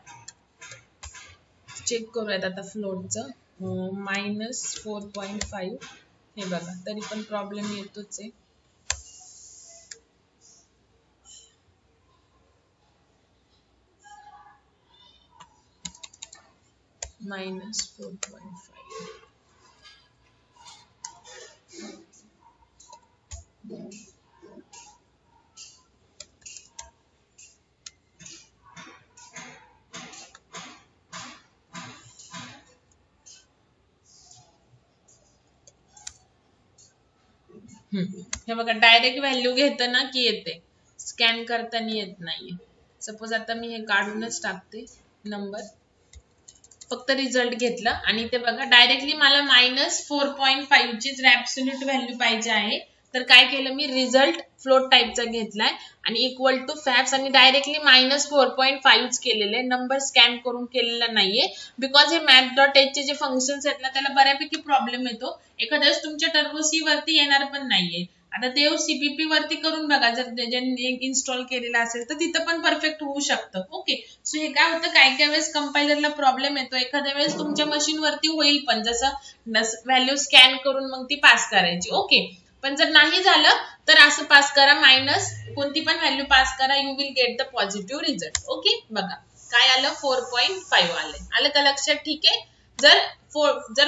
चेक करूयात आता फ्लोटचं. -4.5 हे बघा, तरी पण प्रॉब्लेम येतोच आहे. -4.5. हे बघा डायरेक्ट व्हॅल्यू घेताना की येते, स्कॅन करताना येत नाहीये. सपोज आता मी हे काढूनच टाकते नंबर, फक्त रिझल्ट घेतला आणि ते बघा डायरेक्टली मला -4.5 चीच ऍब्सोल्यूट व्हॅल्यू पाहिजे आहे. तर काय केलं मी, रिझल्ट फ्लोट टाईपचा घेतलाय आणि इक्वल टू फॅक्ट्स आणि डायरेक्टली -4.5 केलेले, नंबर स्कॅन करून केलेला नाहीये. बिकॉज हे math.h चे जे फंक्शन्स आहेत ना त्याला बऱ्यापैकी प्रॉब्लेम येतो. एखाद्या वेळेस तुमच्या टर्बो सी वरती येणार पण नाहीये. आता देव सीपीपी वरती करून बघा, जर ज्यांनी इन्स्टॉल केलेला असेल तर तिथं पण परफेक्ट होऊ शकतं. ओके, सो हे काय होतं, काय काय वेळेस कंपायलरला प्रॉब्लेम येतो, एखाद्या वेळेस तुमच्या मशीन वरती होईल पण जसं व्हॅल्यू स्कॅन करून मग ती पास करायची. ओके, पण जर नाही झालं तर असं पास करा, मायनस कोणती पण व्हॅल्यू पास करा, you will get the positive result. Okay, बघा काय आलं, 4.5 आलं का लक्षात? ठीक आहे. जर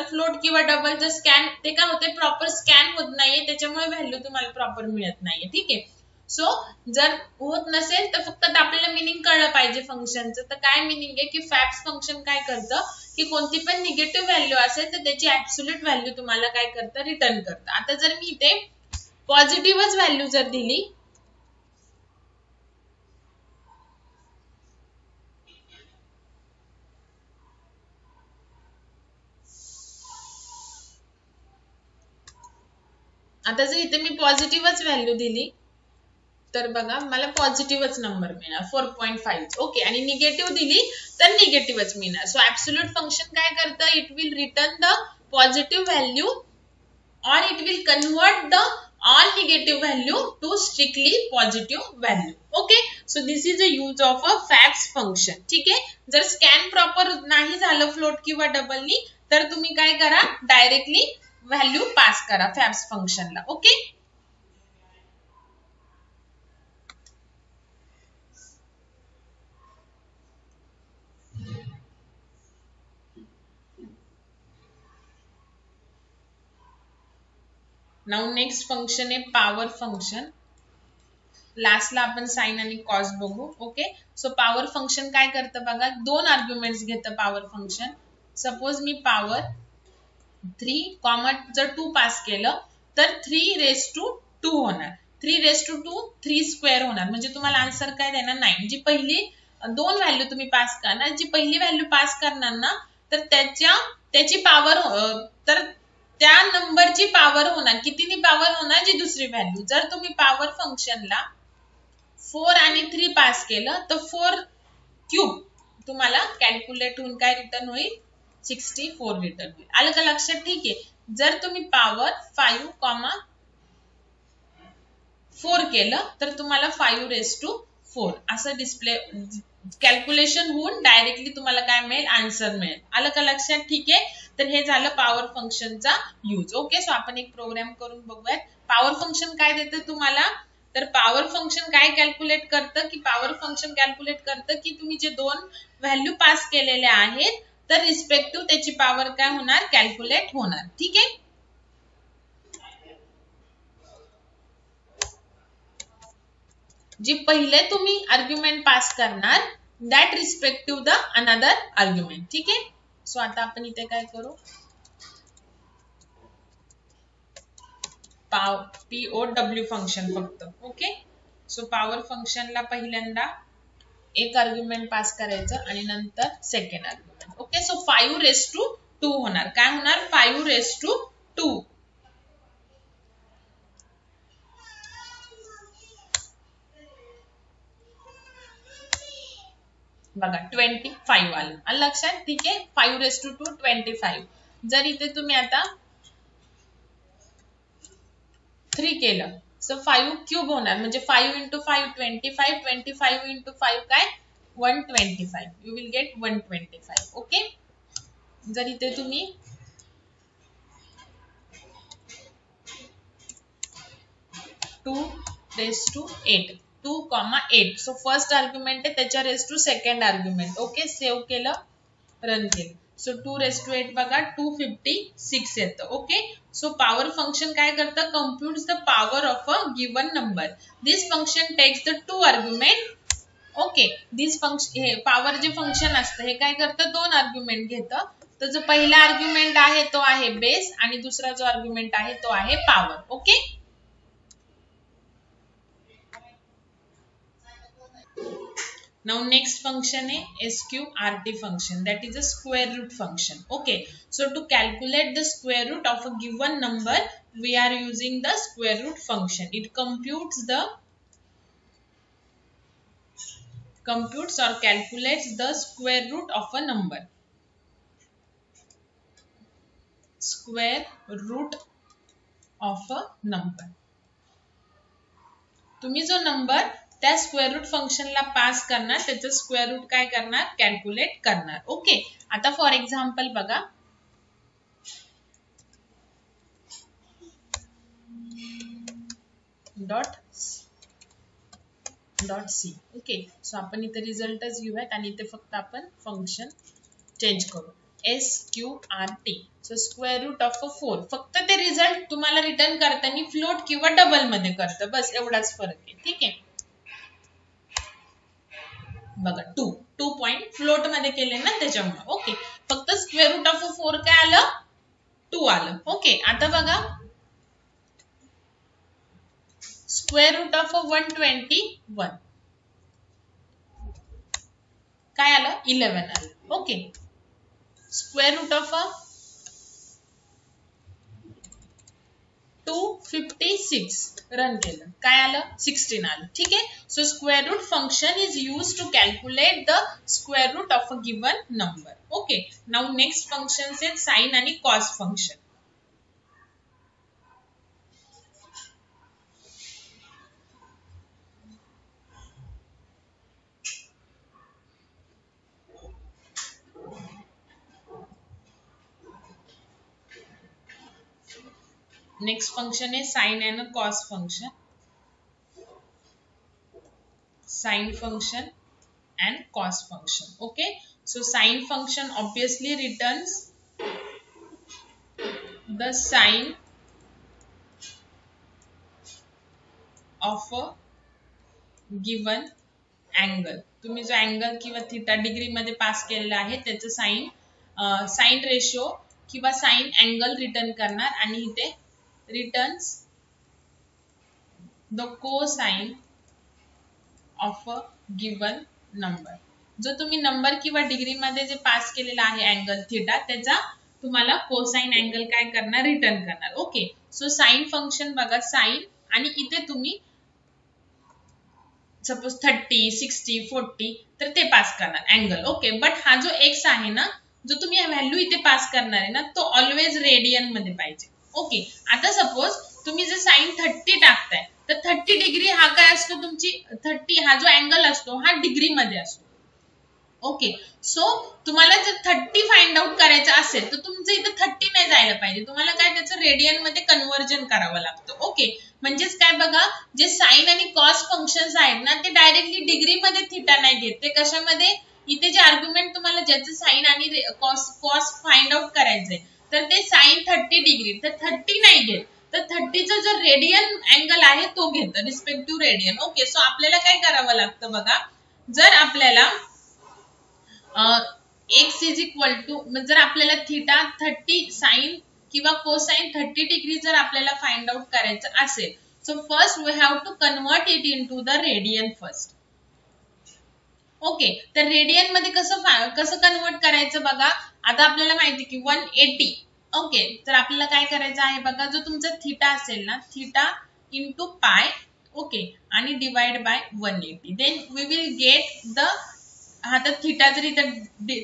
फ्लोट किंवा डबल जर स्कॅन, ते काय होते, प्रॉपर स्कॅन होत नाहीये, त्याच्यामुळे व्हॅल्यू तुम्हाला प्रॉपर मिळत नाहीये. ठीक आहे. सो जर होत नसेल तर फक्त आपल्याला मिनिंग कळलं पाहिजे फंक्शनचं. तर काय मिनिंग आहे की फॅक्ट्स फंक्शन काय करतं की कोणती पण निगेटिव्ह व्हॅल्यू असेल तर त्याची ऍब्सोल्यूट व्हॅल्यू तुम्हाला काय करतं, रिटर्न करतं. आता जर मी इथे पॉझिटिव्हच व्हॅल्यू जर दिली, आता जर इथे मी पॉझिटिव्हच व्हॅल्यू दिली तर बघा मला पॉझिटिव्हच नंबर मिळणार 4.5. ओके, आणि निगेटिव्ह दिली तर निगेटिव्हच मिळणार. सो ऍब्सोल्यूट फंक्शन काय करतं, it will return the positive value or it will convert the all negative value to strictly positive value. Okay, so this is the use of a facts function. ठीक आहे. जर scan proper नाही झालं float किंवा डबलनी तर तुम्ही काय करा, डायरेक्टली व्हॅल्यू पास करा फॅक्ट्स फंक्शनला. ओके, नाउ नेक्स्ट फंक्शन आहे पॉवर फंक्शन. लास्टला आपण साइन आणि कॉस बघू. ओके, सो पॉवर फंक्शन काय करतं बघा, दोन आर्ग्युमेंट्स घेतं पॉवर फंक्शन. सपोज मी पॉवर 3, जर 2 पास केलं तर 3^2 होणार. 3^2 3 स्क्वेअर होणार, म्हणजे तुम्हाला आन्सर काय देणार, 9. जी पहिली दोन व्हॅल्यू तुम्ही पास करणार, जी पहिली व्हॅल्यू पास करणार ना तर त्याची पॉवर, तर त्या नंबरची पॉवर होणार, कितीनी पॉवर होणार, जी दुसरी व्हॅल्यू. जर तुम्ही पॉवर फंक्शनला 4 आणि 3 पास केलं तर 4³ तुम्हाला कॅल्क्युलेट होऊन काय रिटर्न होईल, 64 रिटर्न होईल. आलं का लक्षात? ठीक आहे. जर तुम्ही पॉवर 5,4 केलं तर तुम्हाला 5^4 असं डिस्प्ले कॅल्क्युलेशन होऊन डायरेक्टली तुम्हाला काय मिळेल, आन्सर मिळेल. आलं का लक्षात? ठीक आहे. तर हे झालं पॉवर फंक्शनचा यूज. ओके, सो आपण एक प्रोग्राम करून बघूयात. पॉवर फंक्शन काय देतं तुम्हाला, तर पॉवर फंक्शन काय कॅल्क्युलेट करतं की पॉवर फंक्शन कॅल्क्युलेट करतं की तुम्ही जे दोन व्हॅल्यू पास केलेल्या आहेत तर रिस्पेक्टिव्ह त्याची पॉवर काय होणार, कॅल्क्युलेट होणार. ठीक आहे. जी पहिले तुम्ही आर्ग्युमेंट पास करणार that respective the another argument. ठीक आहे. सो आता आपण इथे काय करू, POW फंक्शन फक्त. ओके, सो पॉवर फंक्शनला पहिल्यांदा एक आर्ग्युमेंट पास करायचं आणि नंतर सेकंड आर्ग्युमेंट. ओके, सो 5^2 होणार. काय होणार, 5^2. बघा 25 आलं. लक्षात? ठीक आहे. 5^2 25. जर इथे तुम्ही आता 3 केलं सो 5³ होणार, म्हणजे 5 × 5 25, 25 × 5 काय 125. You will gate 125. ओके, जर इथे तुम्ही 2^8 2,8 सो फर्स्ट आर्ग्युमेंट आहे त्याच्या raise to second argument. Okay, save केलं, रन केलं. सो 2⁸ बघा 256 येतं. ओके, सो पॉवर फंक्शन काय करतं, computes the power of a given number. This function takes the 2 argument. Okay, this function, हे पॉवर जे फंक्शन असतं हे काय करतं, 2 आर्ग्युमेंट घेतं. तर जो पहिला आर्ग्युमेंट आहे तो आहे बेस आणि दुसरा जो आर्ग्युमेंट आहे तो आहे power. Okay, now next function is sqrt function, that is a square root function. Okay, so to calculate the square root of a given number we are using the square root function. It computes or calculates the square root of a number. Square root of a number. तुम्ही जो number त्या square route फंक्शनला pass करणार, त्याचं square route काय करणार, calculate करणार. Okay, आता फॉर एक्झाम्पल बघा, डॉट सी. ओके, सो आपण इथे रिझल्टच घेऊयात आणि इथे फक्त आपण फंक्शन चेंज करू, SQRT. So square root of 4. फक्त ते रिझल्ट तुम्हाला रिटर्न करताना फ्लोट किंवा डबल मध्ये करतं, बस एवढाच फरक आहे. ठीक आहे, बघा 2 पॉइंट फ्लोट मध्ये केले ना त्याच्यामुळे. ओके, फक्त स्क्वेअर रूट ऑफ 4 काय आलं, 2 आलं. ओके, आता बघा स्क्वेअर रूट ऑफ 121 काय आलं, 11 आलं. Okay, square root of 256 run केलं, काय आलं, 16 आलं. ठीक आहे, so square root function is used to calculate the square root of a given number. Okay, now next function is sine आणि cos function. Next function is sine and a cos function. Sine function and cos function. Okay, so sine function obviously returns the sine of a given angle. तुम्ही जो angle किंवा theta degree मध्ये pass केलेला आहे त्याचं sign ratio किंवा sign angle return करणार आणि इथे returns the cosine of a given number. जो तुम्ही नंबर किंवा डिग्री मध्ये जे पास केलेला आहे अँगल थीटा, त्याचा तुम्हाला कोसाइन अँगल काय करणार, रिटर्न करणार. ओके, सो साइन फंक्शन बघा, साइन आणि इथे तुम्ही सपोज 30, 60, 40 तर ते पास करणार अँगल. ओके, बट हा जो एक्स आहे ना, जो तुम्ही व्हॅल्यू इथे पास करणार आहे ना, तो ऑलवेज रेडियन मध्ये पाहिजे. ओके, आता सपोज तुम्ही जर साइन 30 टाकताय तर 30 डिग्री हा काय असतो, तुमची 30 हा जो अँगल असतो हा डिग्री मध्ये असतो. ओके, सो तुम्हाला जर 30 फाइंड आउट करायचं असेल तर तुमचं इथं 30 नाही जायला पाहिजे, तुम्हाला काय त्याचं रेडियन मध्ये कन्व्हर्जन करावं लागतं. ओके, म्हणजेच काय बघा, जे साइन आणि कॉस फंक्शन्स आहेत ना ते डायरेक्टली डिग्री मध्ये थीटा नाही घेत, ते कशामध्ये, इथे जे आर्ग्युमेंट तुम्हाला ज्याचं साइन आणि कॉस फाइंड आउट करायचंय तर ते साइन 30 डिग्री, तर 30 नाही घेत, तर 30चा जो रेडियन अँगल आहे तो घेतं, रिस्पेक्टिव्ह रेडियन. ओके, सो आपल्याला काय करावं लागतं बघा, जर आपल्याला x इज इक्वल टू, जर आपल्याला थीटा 30 साइन किंवा कोसाइन 30 डिग्री जर आपल्याला फाइंड आउट करायचं असेल, so first we have to convert it into the radian first. Okay, तर रेडियन मध्ये कसं कन्वर्ट करायचं बघा, आता आपल्याला माहिती की 180. ओके, तर आपल्याला काय करायचं आहे बघा, जो तुमचा थीटा असेल ना, थीटा इंटू पाय. ओके, आणि divide by 180, then we will get the, हा तर थीटा जर इथं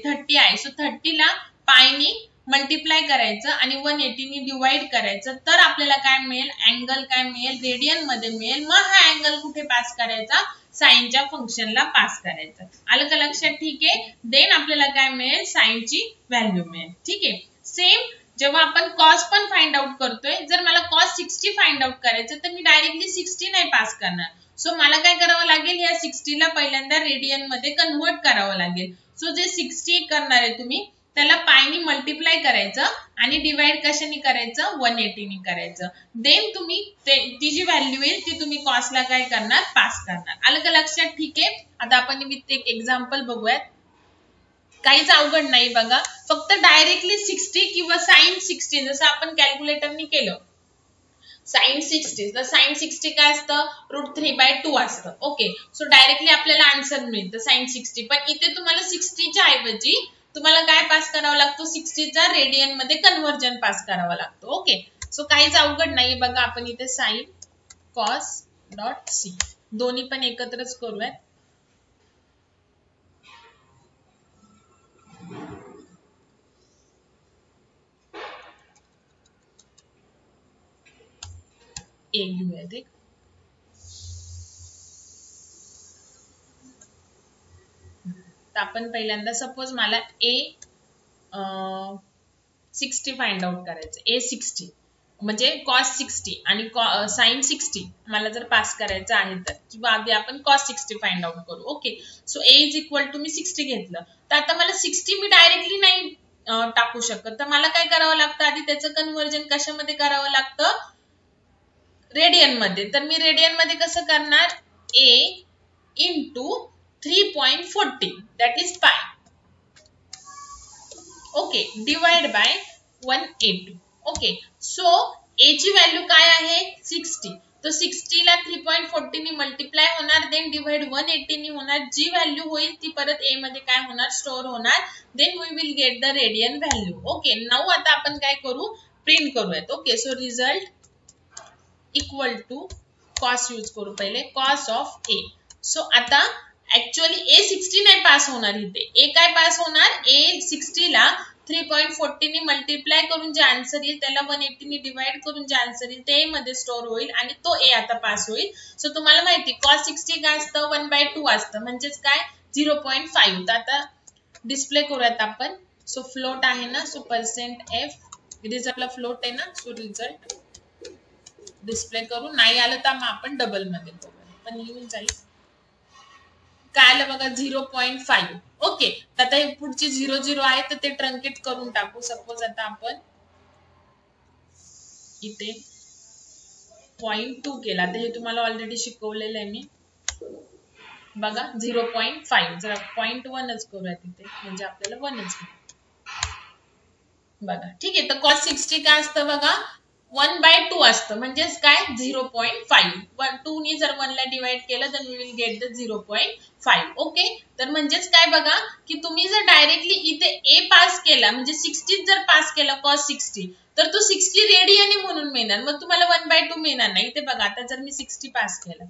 30 आहे, सो 30 ला पायनी मल्टिप्लाय करायचं आणि 180 नी डिवाइड करायचं, तर आपल्याला काय मिळेल, अँगल काय मिळेल, रेडियन मध्ये मिळेल. मग हा अँगल कुठे पास करायचा, साइनच्या फंक्शनला पास करायचं. आलं का लक्षात? ठीक आहे, देन आपल्याला काय मिळेल, साइनची व्हॅल्यू मिळेल. ठीक आहे, सेम जेव्हा आपण कॉस पण फाइंड आउट करतोय, जर मला कॉस 60 फाइंड आउट करायचं तर मी डायरेक्टली 60 नाही पास करणार, सो मला काय करावं लागेल, या 60 ला पहिल्यांदा रेडियन मध्ये कन्व्हर्ट करावं लागेल. सो जे 60 करणार आहे तुम्ही, त्याला पायनी मल्टिप्लाय करायचं आणि डिवाइड कशाने करायचं 180 ने करायचं. देन तुम्ही ती जी व्हॅल्यू येईल ती तुम्ही कॉस्टला काय करणार पास करणार. आलं का लक्षात? ठीक आहे. आता आपण विथ एक एक्झाम्पल बघूयात. काहीच अवघड नाही बघा, फक्त डायरेक्टली 60 किंवा साइन 60 जसं आपण कॅल्क्युलेटरनी केलं साइन 60 तर साइन 60 काय असतं √3/2 असतं. ओके, सो डायरेक्टली आपल्याला आन्सर मिळतं साइन 60. पण इथे तुम्हाला 60 च्या ऐवजी तुम्हाला काय पास करावं लागतो 60 चा रेडियन मध्ये कन्व्हर्जन पास करावं लागतो. ओके, सो काहीच अवघड नाही बघा. आपण इथे साइन कॉस डॉट सी दोन्ही पण एकत्रच करूयात. एक घेऊयात एक. तर आपण पहिल्यांदा सपोज मला A60 फाइंड आउट करायचं. A60 म्हणजे कॉस 60 आणि साइन 60 मला जर पास करायचं आहे तर, किंवा आधी आपण कॉस 60 फाइंड आउट करू. Okay, so A is equal to मी 60 घेतलं तर आता मला 60 मी डायरेक्टली नाही टाकू शकत, तर मला काय करावं लागतं आधी त्याचं कन्व्हर्जन कशामध्ये करावं लागतं रेडियन मध्ये. तर मी रेडियन मध्ये कसं करणार A इंटू 3.40 दॅट इज पाय. Okay, divide by 180. Okay, so A ची व्हॅल्यू काय आहे 60. तो 60 ला 3.40 ने मल्टिप्लाय होणार, देन डिवाइड 180 ने होणार. जी व्हॅल्यू होईल ती परत A मध्ये काय होणार स्टोअर होणार. Then we will get the radian value. Okay, now आता आपण काय करू प्रिंट करूयात. Okay, so result equal to cos use करू पहिले कॉस ऑफ A. सो आता ऍक्च्युअली A60 नाही पास होणार इथे. A काय पास होणार A60 ला 3.40 ने मल्टिप्लाय करून जे आन्सर येईल त्याला 180 ने डिवाइड करून जे आन्सर येईल ते A मध्ये स्टोअर होईल आणि तो A आता पास होईल. सो तुम्हाला माहिती कॉस 60 काय असतं 1/2 असतं म्हणजेच काय 0.5. तर आता डिस्प्ले करूयात आपण. सो फ्लोट आहे ना, सो %f रिझल्टला फ्लोट आहे ना, सो रिझल्ट डिस्प्ले करू. नाही आलं तर मग आपण डबल मध्ये करूया पण येऊन जाईल. काय आलं बघा 0.5. ओके, तर आता हे पुढची 0 आहे तर ते ट्रंकेट करून टाकू. सपोज आता आपण इथे 0.2 केला तर हे तुम्हाला ऑलरेडी शिकवलेलं आहे मी बघा 0.5. जरा 0.1च करूया तिथे म्हणजे आपल्याला 1च बघा. ठीक आहे, तर कॉस 60 काय असतं बघा 1/2 असतं म्हणजेच काय 0.5. 2 ने जर 1 ला डिवाइड केलं तर we will get the 0.5. Okay, तर म्हणजेच काय बघा की तुम्ही जर डायरेक्टली इथे A पास केला म्हणजे 60 जर पास केला कॉस 60 तर तो 60 रेडियन म्हणून मिळणार, मग तुम्हाला 1/2 मिळणार नाही. इथे बघा आता जर मी 60 पास केला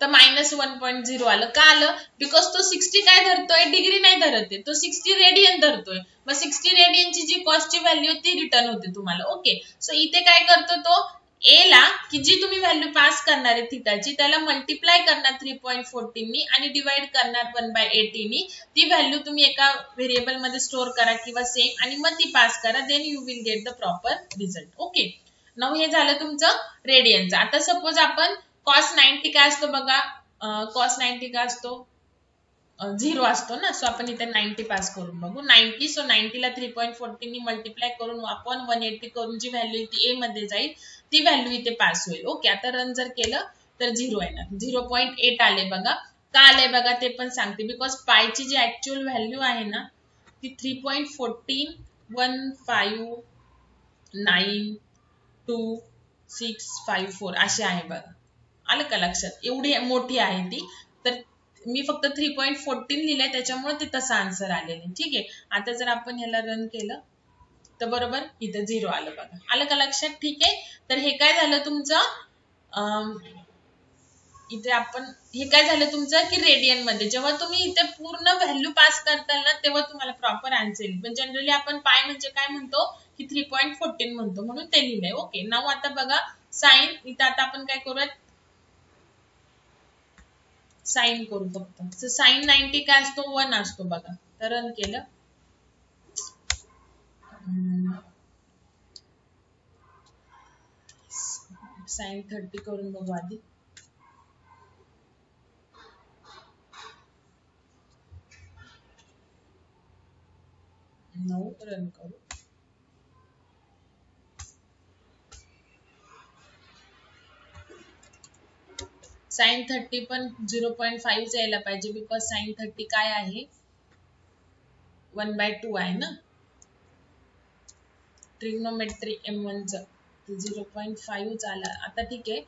तर -1.0 आलं. का आलं बिकॉज तो 60 काय धरतोय डिग्री नाही धरत आहे, तो 60 रेडियन धरतोय. मग 60 रेडियनची जी कॉस्टची व्हॅल्यू ती रिटर्न होते तुम्हाला. ओके, सो इथे काय करतो तो A ला की जी तुम्ही व्हॅल्यू पास करणार आहे थिटाची त्याला मल्टिप्लाय करणार 3.40 नी आणि डिवाइड करणार 1/80 नी. ती व्हॅल्यू तुम्ही एका व्हेरिएबल मध्ये स्टोअर करा किंवा सेम आणि मग ती पास करा. Then you will get the proper result. Okay, now हे झालं तुमचं रेडियनचं. आता सपोज आपण कॉस 90 काय असतो बघा कॉस 90 काय असतो 0 असतो ना, सो आपण इथे 90 पास करून बघू 90. सो 90 ला 3.40 नी मल्टिप्लाय करून आपण 180 करून जी व्हॅल्यू ती A मध्ये जाईल ती व्हॅल्यू इथे पास होईल. ओके, आता रन जर केलं तर 0 येणार. 0.8 आले बघा. का आले बघा ते पण सांगते. बिकॉज पायची जी ऍक्च्युअल व्हॅल्यू आहे ना ती 3.14192 अशी आहे बघा. आलं का लक्षात? एवढी मोठी आहे ती. तर मी फक्त 3.14 लिहिलंय त्याच्यामुळे ते तसं आन्सर आलेलं. ठीक आहे, आता जर आपण ह्याला रन केलं तर बरोबर इथे 0 आलं बघा. आलं का लक्षात? ठीक आहे, तर हे काय झालं तुमचं इथे आपण हे काय झालं तुमचं की रेडियन मध्ये जेव्हा तुम्ही इथे पूर्ण व्हॅल्यू पास करताल ना तेव्हा तुम्हाला प्रॉपर आन्सर येईल. पण जनरली आपण पाय म्हणजे काय म्हणतो की 3.14 म्हणतो म्हणून ते लिहिलंय. ओके, नाउ आता बघा साइन. इथं आता आपण काय करूयात साइन करू फक्त. साइन 90 काय असतो 1 असतो बघा. तर रन केलं साइन 30 करून बघू आधी. 9 रन करू. sin 30 पण 0.5 यायला पाहिजे बिकॉज sin 30 काय आहे 1/2 आहे ना. ट्रिग्नोमेट्री M1 च 0.5 आला. आता ठीक आहे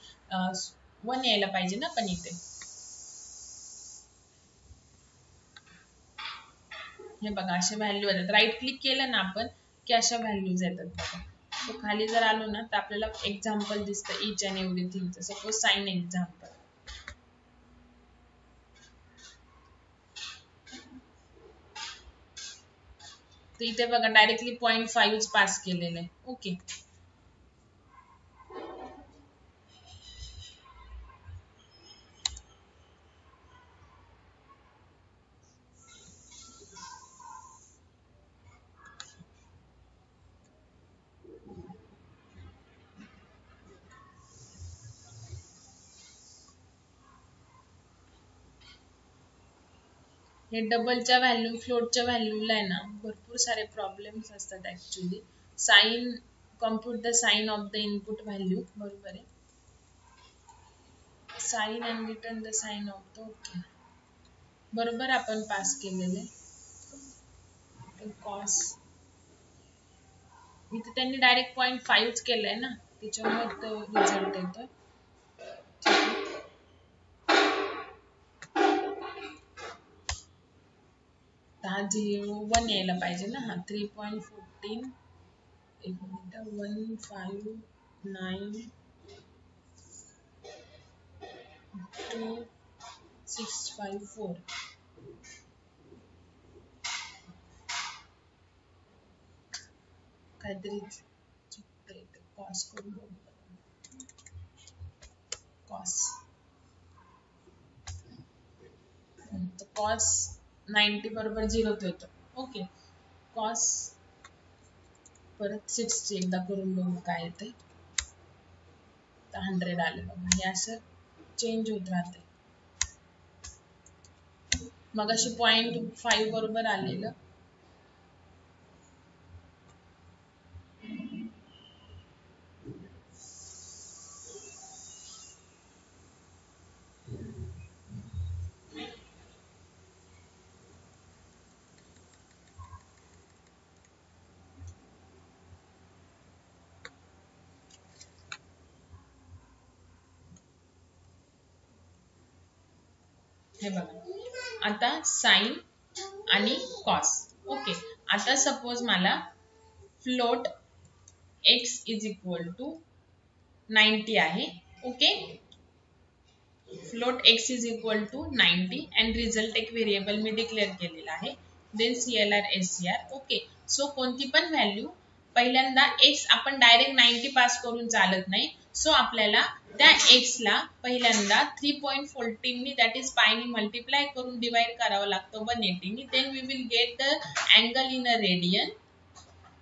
1 यायला पाहिजे ना पण इथे. हे बघा अशा व्हॅल्यू येतात. राईट क्लिक केलं ना आपण की अशा व्हॅल्यूज येतात बघा. तो खाली जर आलो ना तर आपल्याला एक्झाम्पल दिसतं इच अँड एव्हरीथिंगचं. Suppose sine example. तर इथे बघा डायरेक्टली 0.5 पास केलेलं आहे. ओके. हे डबलच्या व्हॅल्यू फ्लोटच्या व्हॅल्यूला आहे ना भरपूर सारे प्रॉब्लेम्स असतात actually. Sine compute the sine of the input value. बरोबर आहे. Sine and return the sine of the. Okay बरोबर आपण पास केलेले. कॉस इथे त्यांनी डायरेक्ट 0.5 केलंय ना त्याच्यामुळे तो रिझल्ट येतोय. हा 1 यायला पाहिजे ना. हा 3.14 एक मिनिट 1592654 काहीतरी चुकतंय. कॉस करून बघू. कॉस कॉस 90 बरोबर 0 येतो. ओके. कॉस परत 60 एकदा करून बघू काय येते. 100 आले बघा. हे असं चेंज होत राहते. मग अशी 0.5 बरोबर आलेलं. हे बघा आता साइन आणि कॉस. ओके. आता सपोज मला float x is equal to 90 आहे. Okay. Float x is equal to 90 and result एक व्हेरिएबल मी डिक्लेअर केलेला आहे. Then CLR SCR. Okay. So कोणती पण व्हॅल्यू पहिल्यांदा x आपण डायरेक्ट 90 पास करून चालत नाही. सो आपल्याला त्या x ला पहिल्यांदा 3.14 नी दॅट इज पायनी मल्टिप्लाय करून डिवाइड करावं लागतं 180 नी. Then we will get the angle in a radian.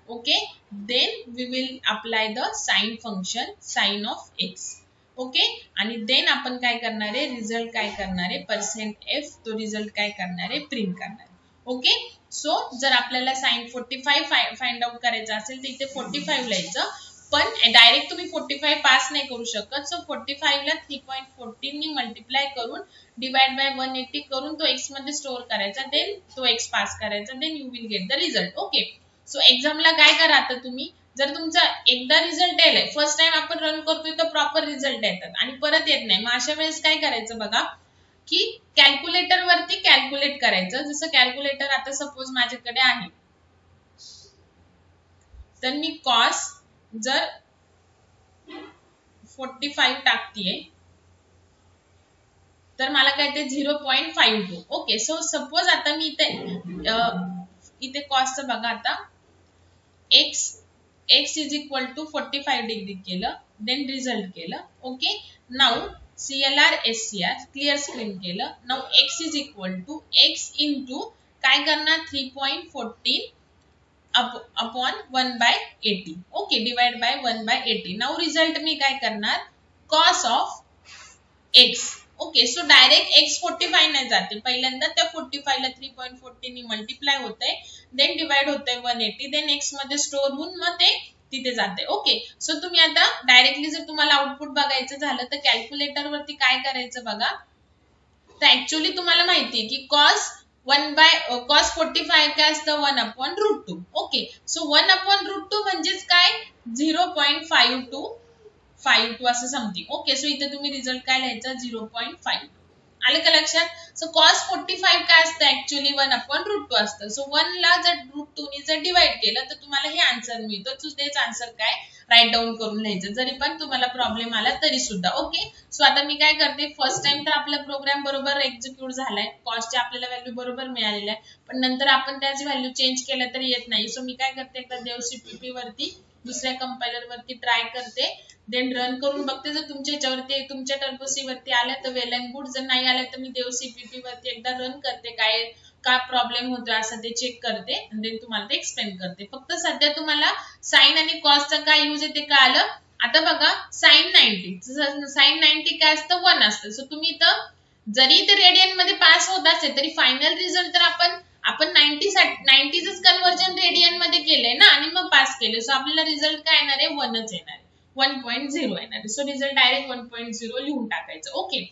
Okay. Then we will apply the sine function sine of x. Okay. आणि देन आपण काय करणार आहे रिझल्ट काय करणार आहे %f तो रिझल्ट काय करणार आहे प्रिंट करणार आहे. ओके. सो जर आपल्याला साइन 45 फाइंड आउट करायचं असेल तर इथे 45 लिहायचं. पण डायरेक्ट तुम्ही 45 पास नाही करू शकत. सो 45 ला 3.14 नी मल्टिप्लाय करून डिवाइड बाय 180 करून तो x मध्ये स्टोअर करायचा. देन तो x पास करायचा. Then you will get the result. Okay. So एक्झामला काय करा आता तुम्ही जर तुमचा एकदा रिझल्ट यायलाय फर्स्ट टाइम आपण रन करतोय तर प्रॉपर रिझल्ट येतात आणि परत येत नाही. मग अशा वेळेस काय करायचं बघा की कॅल्क्युलेटर वरती कॅल्क्युलेट करायचं. जसं कॅल्क्युलेटर आता सपोज माझ्याकडे आहे तर मी कॉस जर 45 टाकतीये तर मला काय ते 0.52. ओके. सो सपोज आता मी इथे कॉसचं बघा आता x is equal to 45 degree केलं. देन रिझल्ट केलं. Okay. Now CLR SCR clear screen केलं. Now x is equal to x into काय करणार 3.14 अपॉन 1/80. ओके. Divide by 1/80. नाउ रिझल्ट मी काय करणार cos of x okay, so direct x 45 नाही जाते, पहिल्यांदा त्या 45 ला 3.40 नी मल्टिप्लाय होतंय, देन डिवाइड होतंय 180, देन x मध्ये स्टोअर होऊन मग ते तिथे जाते. ओके, सो तुम्ही आता डायरेक्टली जर तुम्हाला आउटपुट बघायचं झालं तर कॅल्क्युलेटर वरती काय करायचं बघा. तर ऍक्च्युअली तुम्हाला माहितीये की cos 45 काय असतं 1/√2. ओके, सो 1/√2 म्हणजेच काय 0.5252 असं समथिंग. ओके, सो इथे तुम्ही रिझल्ट काय लिहायचा 0.52. आलं का लक्षात. सो cos 45 काय असतं ऍक्च्युअली 1/√2 असतं. सो 1 ला जर √2 ने जर डिवाइड केलं तर तुम्हाला हे आन्सर मिळतं. सो तेच आन्सर काय राईट डाऊन करून लिहायचं, जरी पण तुम्हाला प्रॉब्लेम आला तरी सुद्धा. ओके, सो आता मी काय करते, फर्स्ट टाइम तर आपला प्रोग्राम बरोबर एक्झिक्यूट झालाय, कॉस्टची आपल्याला व्हॅल्यू बरोबर मिळालेली आहे, पण नंतर आपण त्याची व्हॅल्यू चेंज केलं तर येत नाही. सो मी काय करते, एकदा देव CPP वरती दुसऱ्या कंपायलर वरती ट्राय करते, देन रन करून बघते. जर तुमच्या ह्याच्यावरती तुमच्या टर्बो सी वरती आल्या तर वेल अँड गुड, जर नाही आल्या तर मी देव CPP वरती एकदा रन करते, काय प्रॉब्लेम होतोय असं ते चेक करते आणि देन तुम्हाला ते एक्सप्लेन करते. फक्त सध्या तुम्हाला साइन आणि कॉसचा काय यूज आहे ते कळालं. आता बघा sin 90 काय असतं 1 असतं. सो तुम्ही इथं जरी ते रेडियन मध्ये पास होत असेल तरी फायनल रिझल्ट तर आपण 90च कन्व्हर्जन रेडियन मध्ये केलंय ना आणि मग पास केले. सो आपल्याला रिझल्ट काय येणार आहे 1च येणार आहे, 1.0 येणार आहे. सो रिझल्ट डायरेक्ट 1.0 लिहून टाकायचं. ओके,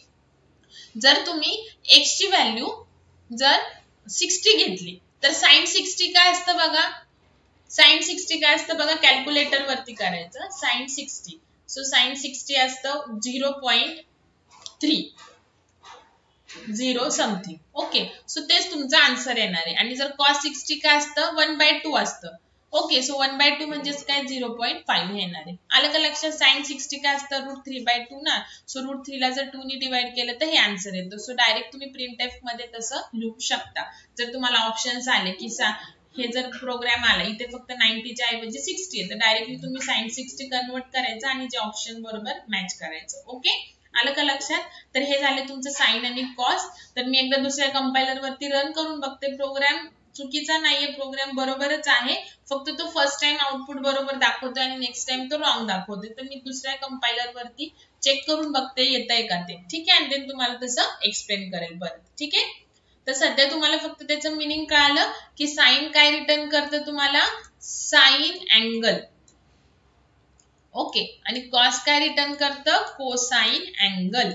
जर तुम्ही x ची व्हॅल्यू जर 60 घेतली तर sin 60 काय असतं बघा, sin 60 काय असतं बघा, कॅल्क्युलेटर वरती करायचं sin 60. सो sin 60 असतं 0.30 समथिंग. ओके, सो तेच तुमचा आन्सर येणार आहे. आणि जर cos 60 काय असतं 1/2 असतं. ओके, सो 1/2 म्हणजेच काय 0.5 येणार आहे. आलं का लक्षात. sin 60 काय असतं √3/2 ना, सो √3 ला जर 2 ने डिवाइड केलं तर हे आन्सर येतं. सो डायरेक्ट तुम्ही प्रिंटएफ मध्ये तसं लिहू शकता. जर तुम्हाला ऑप्शन्स आले की हे जर प्रोग्राम आला इथे फक्त 90च्या ऐवजी 60 आहे तर डायरेक्टली तुम्ही sin 60 कन्वर्ट करायचं आणि जे ऑप्शन बरोबर मॅच करायचं. ओके, आलं का लक्षात. तर हे झाले तुमचं साइन आणि कॉस. तर मी एकदा दुसऱ्या कंपायलर वरती रन करून बघते, प्रोग्राम चुकीचा नाहीये, प्रोग्राम बरोबरच आहे, फक्त तो फर्स्ट टाइम आउटपुट बरोबर दाखवतोय आणि नेक्स्ट टाइम तो रॉंग दाखवतोय. तर मी दुसऱ्या कंपायलर वरती चेक करून बघते येतंय का ते. ठीक आहे, आणि देन तुम्हाला तसं एक्सप्लेन करेल परत. ठीक आहे, तर सध्या तुम्हाला फक्त त्याचं मिनिंग कळालं की साइन काय रिटर्न करतं तुम्हाला साइन अँगल. ओके, आणि कॉस काय रिटर्न करतं cosine angle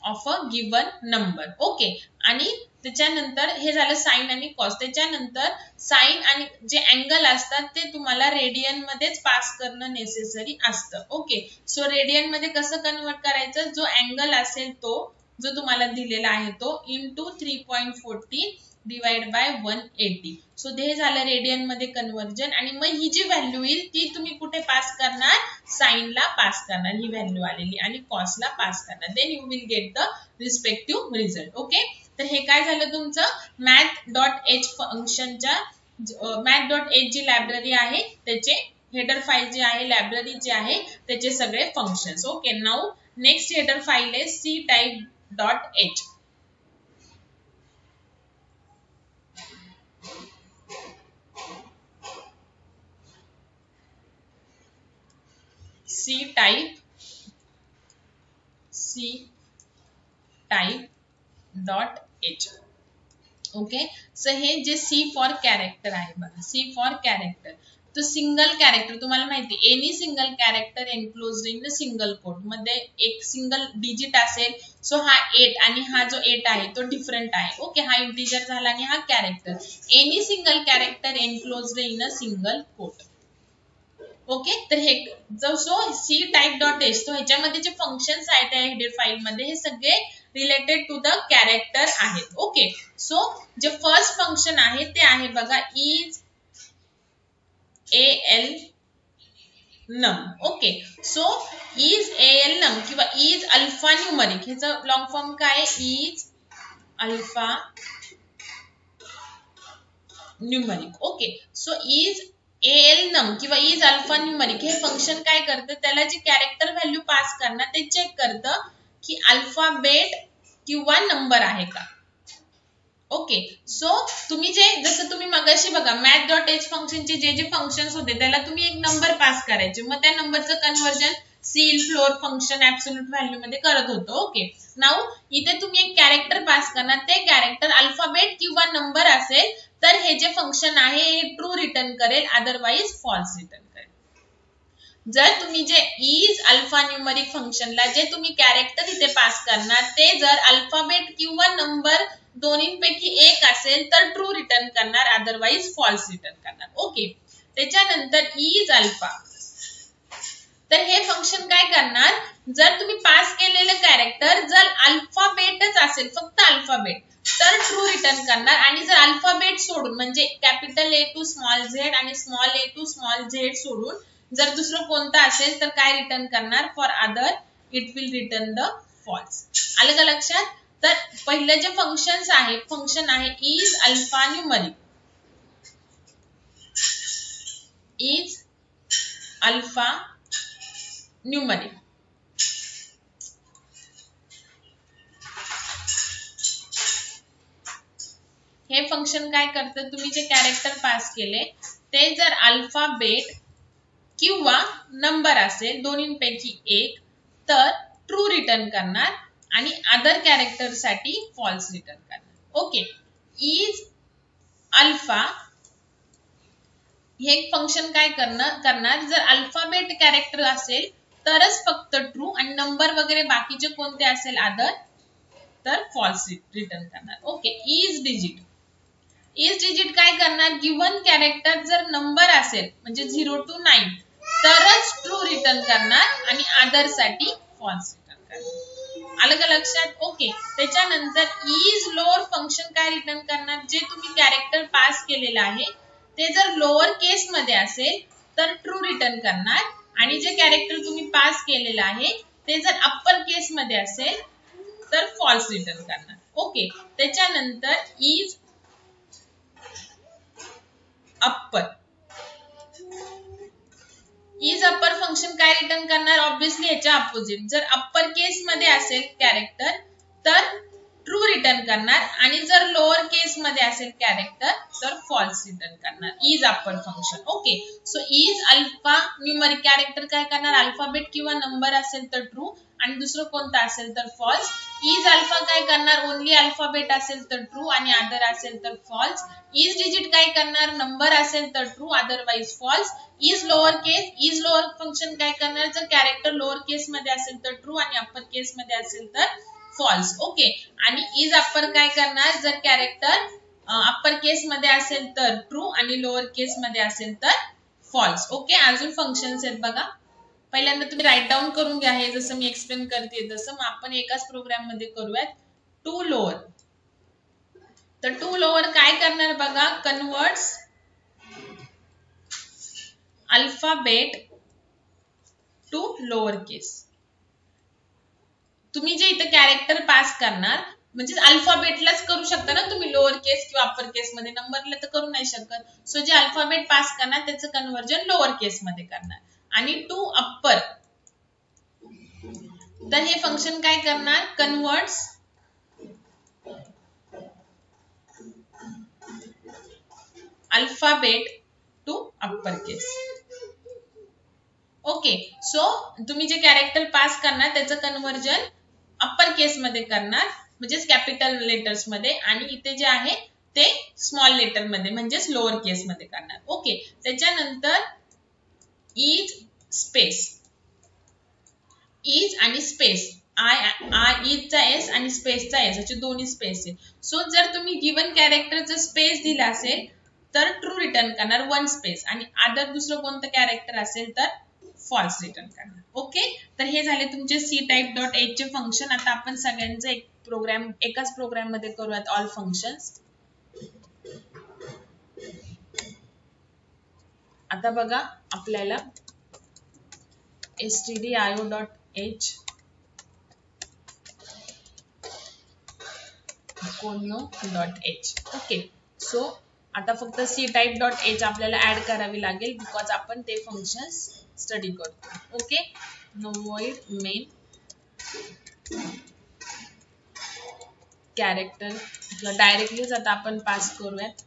of a given number. Okay, आणि त्याच्यानंतर हे झालं साइन आणि कॉस. त्याच्यानंतर साइन आणि जे अँगल असतात ते तुम्हाला रेडियन मध्येच पास करणं नेसेसरी असतं. ओके, सो रेडियन मध्ये कसं कन्वर्ट करायचं, जो अँगल असेल तो जो तुम्हाला दिलेला आहे तो इंटू 3.40 डिवाइड बाय 180. सो हे झालं रेडियन मध्ये कन्वर्जन. आणि मग ही जी व्हॅल्यू येईल ती तुम्ही कुठे पास करणार, साइनला पास करणार ही व्हॅल्यू आलेली, आणि कॉसला पास करणार. Then you will get the respective result. Okay, तर हे काय झालं तुमचं math.h फंक्शनच्या math.h जी लायब्ररी आहे त्याचे हेडर फाईल जी आहे, लायब्ररी जी आहे त्याचे सगळे functions. Okay, now next header file आहे ctype.h. ctype.h. ओके, सो हे जे C फॉर कॅरेक्टर आहे बघा, C फॉर कॅरेक्टर, तो सिंगल कॅरेक्टर तुम्हाला माहिती, any single character enclosed in the single quote मध्ये एक सिंगल डिजिट असेल. सो हा 8 आणि हा जो 8 आहे तो डिफरंट आहे. ओके, हा इंटिजर झाला आणि हा character. Any single character enclosed in a single quote. Okay, तर हे सो ctype.h तो ह्याच्यामध्ये जे फंक्शन्स आहेत हेडर फाईल मध्ये हे सगळे रिलेटेड टू द कॅरेक्टर आहेत. ओके, सो जे फर्स्ट फंक्शन आहे ते आहे बघा is al num. Okay, so is al num किंवा इज अल्फा न्यूमरिक, ह्याचा लॉंग फॉर्म काय आहे is alpha numeric. Okay, so is al num किंवा इज अल्फा न्यूमरिक हे फंक्शन काय करतं, त्याला जी कॅरेक्टर व्हॅल्यू पास करणार ते चेक करतं की अल्फाबेट किंवा नंबर आहे का. ओके, सो तुम्ही जसं तुम्ही मगाशी बघा math.h फंक्शनचे जे फंक्शन्स होते त्याला तुम्ही एक नंबर पास करायचे, मग त्या नंबरचं conversion seal floor function absolute value मध्ये करत होतो. ओके, नाऊ इथे तुम्ही एक कॅरेक्टर पास करणार, ते कॅरेक्टर अल्फाबेट किंवा नंबर असेल तर हे जे फंक्शन आहे हे ट्रू रिटर्न करेल, अदरवाईज फॉल्स रिटर्न करेल. जर तुम्ही जे इज अल्फा न्यूमरिक फंक्शनला जे तुम्ही कॅरेक्टर इथे पास करणार ते जर अल्फाबेट किंवा नंबर दोन्हीपैकी एक असेल तर ट्रू रिटर्न करणार, अदरवाईज फॉल्स रिटर्न करणार. ओके, त्याच्यानंतर इज अल्फा, तर हे फंक्शन काय करणार, जर तुम्ही पास केलेलं कॅरेक्टर जर अल्फाबेटच असेल, फक्त अल्फाबेट, तर ट्रू रिटर्न करणार. आणि जर अल्फाबेट सोडून म्हणजे capital A to small Z आणि small A to small Z सोडून जर दुसरं कोणतं असेल तर काय रिटर्न करणार, for other it will return the false. आलं का लक्षात? तर पहिलं जे फंक्शन आहे is alphanumeric, is alphanumeric. हे फंक्शन काय करतं, तुम्ही जे कॅरेक्टर पास केले ते जर अल्फाबेट किंवा नंबर असेल दोन्हीपैकी एक तर ट्रू रिटर्न करणार आणि अदर कॅरेक्टर साठी फॉल्स रिटर्न करणार. ओके, इज अल्फा हे फंक्शन काय करणार, जर अल्फाबेट कॅरेक्टर असेल तरच फक्त ट्रू आणि नंबर वगैरे बाकीचे कोणते असेल अदर तर फॉल्स रिटर्न करणार. ओके, इज डिजिट काय करणार, गिव्हन कॅरेक्टर जर नंबर असेल म्हणजे 0 to 9 तरच ट्रू रिटर्न करणार आणि अदर साठी फॉल्स रिटर्न करणार. आलं का लक्षात? ओके, त्याच्यानंतर इज लोअर फंक्शन काय रिटर्न करणार, जे तुम्ही कॅरेक्टर पास केलेलं आहे ते जर लोअर केस मध्ये असेल तर ट्रू रिटर्न करणार आणि जे कॅरेक्टर तुम्ही पास केलेलं आहे ते जर अप्पर केस मध्ये असेल तर फॉल्स रिटर्न करणार. ओके, त्याच्यानंतर is upper, is upper function काय रिटर्न करणार, ऑब्विसली याच्या अपोजिट. जर अप्पर केस मध्ये असेल कॅरेक्टर तर ट्रू रिटर्न करणार आणि जर लोअर केस मध्ये असेल कॅरेक्टर तर फॉल्स रिटर्न करणार. Is upper function. Okay, so is alpha numeric character काय करणार, अल्फाबेट किंवा नंबर असेल तर ट्रू आणि दुसरं कोणतं असेल तर फॉल्स. इज अल्फा काय करणार, ओनली अल्फाबेट असेल तर ट्रू आणि अदर असेल तर फॉल्स. इज डिजिट काय करणार, नंबर असेल तर true otherwise false. Is lower function काय करणार, जर कॅरेक्टर लोअर केस मध्ये असेल तर ट्रू आणि अप्पर केस मध्ये असेल तर फॉल्स. ओके, आणि इज अप्पर काय करणार, जर कॅरेक्टर अप्पर केस मध्ये असेल तर ट्रू आणि लोअर केस मध्ये असेल तर फॉल्स. ओके, अजून फंक्शन्स आहेत बघा. पहिल्यांदा तुम्ही राईट डाऊन करून घ्या, हे जसं मी एक्सप्लेन करते तसं. मग आपण एकाच प्रोग्राम मध्ये करूयात. टू लोअर, तर टू लोअर काय करणार बघा, कन्वर्ट्स अल्फाबेट टू लोअर केस. तुम्ही जे इथे कॅरेक्टर पास करणार म्हणजे अल्फाबेटलाच करू शकता ना तुम्ही, लोअर केस किंवा अप्पर केस मध्ये, नंबरला तर करू नाही शकत. सो जे अल्फाबेट पास करणार त्याचं कन्वर्जन लोअर केस मध्ये करणार. आणि टू अप्पर, तर हे फंक्शन काय करणार, converts alphabet to upper case. Okay, so तुम्ही जे कॅरेक्टर पास करणार त्याचं कन्वर्जन अप्पर केस मध्ये करणार म्हणजेच कॅपिटल लेटर्स मध्ये आणि इथे जे आहे ते स्मॉल लेटर मध्ये म्हणजेच लोअर केस मध्ये करणार. ओके, त्याच्यानंतर इज स्पेस, इज आणि स्पेस, इजचा एस आणि स्पेसचा एस असे दोन्ही स्पेस आहे. सो जर तुम्ही गिवन कॅरेक्टरचा स्पेस दिला असेल तर ट्रू रिटर्न करणार, वन स्पेस, आणि अदर दुसरं कोणतं कॅरेक्टर असेल तर फॉल्स रिटर्न करणार. ओके, तर हे झाले तुमचे सी टाइप डॉट एच चे फंक्शन. आता आपण सगळ्यांचे एक प्रोग्राम एकाच प्रोग्राम मध्ये करूयात, ऑल फंक्शन्स. आता बघा आपल्याला stdio dot H dot H. Okay, so आता फक्त सी टाइप डॉट एच आपल्याला ऍड करावी लागेल बिकॉज आपण ते फंक्शन्स स्टडी करतो. ओके, नो वॉइड मेन कॅरेक्टर डायरेक्टलीच आता आपण पास करूयात.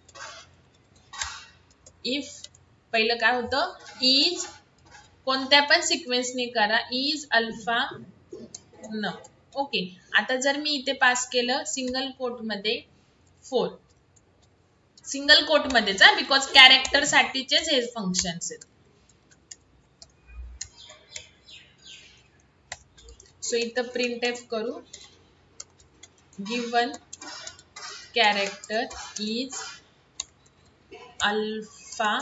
इफ पहिलं काय होतं, इज कोणत्या पण सिक्वेन्सने करा. इज अल्फा न. ओके, आता जर मी इथे पास केलं सिंगल कोट मध्ये 4, सिंगल कोट मध्येच बिकॉज कॅरेक्टर साठीचेच हे फंक्शन्स आहेत. सो इथं प्रिंट एफ करू, given character is alpha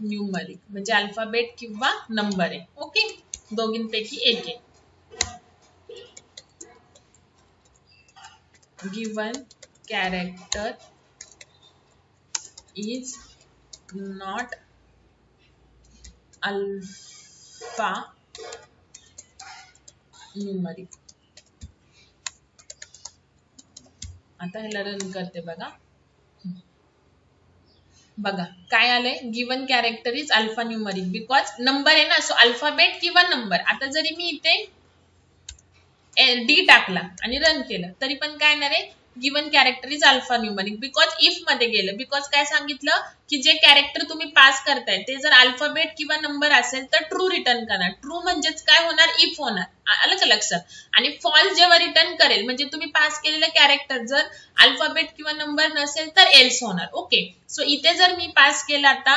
numeric, म्हणजे अल्फाबेट किंवा नंबर आहे. ओके, दोघींपैकी एक आहे. Given character is not alpha numeric. आता ह्याला रन करते बघा. बघा काय आलंय, given character is alpha numeric because number आहे ना, सो अल्फाबेट किंवा नंबर. आता जरी मी इथे डी टाकला आणि रन केलं तरी पण काय येणार आहे, given character is alpha numeric because if मध्ये गेलं. बिकॉज काय सांगितलं की जे कॅरेक्टर तुम्ही पास करताय ते जर अल्फाबेट किंवा नंबर असेल तर ट्रू रिटर्न करणार. ट्रू म्हणजेच काय होणार, इफ होणार. आलं का लक्षात. आणि फॉल्स जेव्हा रिटर्न करेल म्हणजे तुम्ही पास केलेलं कॅरेक्टर जर अल्फाबेट किंवा नंबर नसेल तर एल्स होणार. ओके, सो इथे जर मी पास केलं आता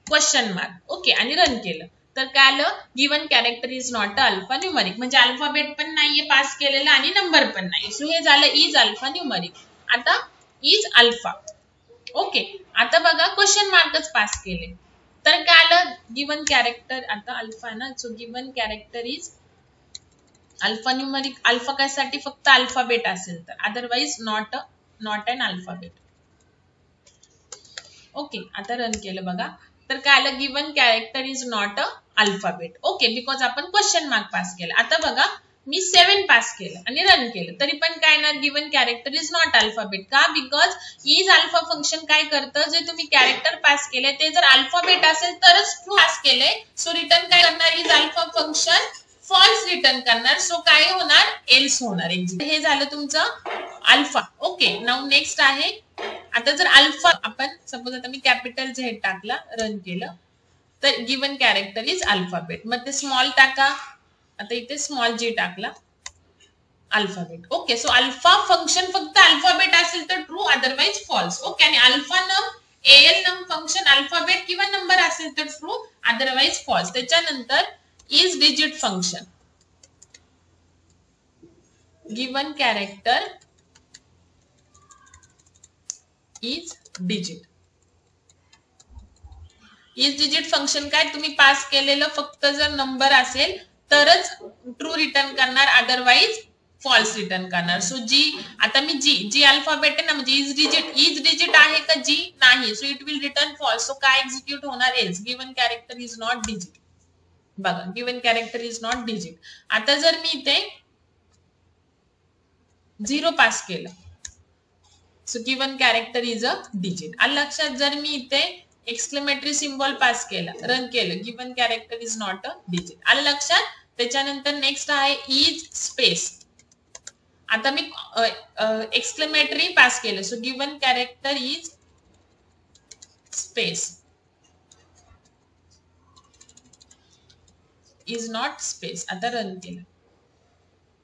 क्वेश्चन मार्क, ओके, आणि रन केलं तर काय आलं, given character is not alpha numeric, म्हणजे अल्फाबेट पण नाहीये पास केलेला आणि नंबर पण नाही. सो हे झालं इज अल्फा न्यूमरिक. आता इज अल्फा. ओके, आता बघा क्वेश्चन मार्कच पास केले तर काय आलं, गिवन कॅरेक्टर आता अल्फा ना, so given character is alphanumeric. Alpha कशासाठी, फक्त अल्फाबेट असेल तर, otherwise not an alphabet. Okay, आता रन केलं बघा तर काय आलं, given character is not a alphabet. Okay, because आपण क्वेश्चन मार्क पास केला. आता बघा मी 7 पास केलं आणि रन केलं तरी पण काय येणार, given character is not alphabet. का, बिकॉज इज अल्फा फंक्शन काय करतं, जे तुम्ही कॅरेक्टर पास केले ते जर अल्फाबेट असेल तरच ट्रू पास केले. सो रिटर्न काय करणार, is alpha function false return करणार. सो काय होणार, एल्स होणार. हे झालं तुमचं अल्फा. ओके, नाउ नेक्स्ट आहे, आता जर अल्फा आपण सपोज आता मी कॅपिटल झेड टाकला, रन केलं तर गिवन कॅरेक्टर इज अल्फाबेट. मग ते स्मॉल टाका, आता इथे स्मॉल जी टाकला, alphabet. Okay, so alpha function फक्त अल्फाबेट असेल तर ट्रू, अदरवाइज फॉल्स. ओके, आणि अल्फा नम एल नम फंक्शन अल्फाबेट किंवा नंबर असेल तर ट्रू, अदरवाइज फॉल्स. त्याच्यानंतर is digit function, given character is digit. Is digit function काय, तुम्ही पास केलेलं फक्त जर नंबर असेल तरच ट्रू रिटर्न करणार, अदरवाइज फॉल्स रिटर्न करणार. सो जी, आता मी जी अल्फाबेट आहे ना, म्हणजे इज डिजिट आहे का जी, नाही. So it will return false. So काय एक्झिक्यूट होणार, else. Given character is not digit. बघा, given character is not digit. आता जर मी इथे 0 पास केलं, so given character is a digit. आलं लक्षात. जर मी इथे एक्सक्लेमेटरी सिम्बॉल पास केला, रन केलं, given character is not a digit. आलं लक्षात. त्याच्यानंतर नेक्स्ट आहे इज स्पेस. आता मी एक्सक्लेमेटरी पास केलं, so given character is space, is not space. आता रन केलं,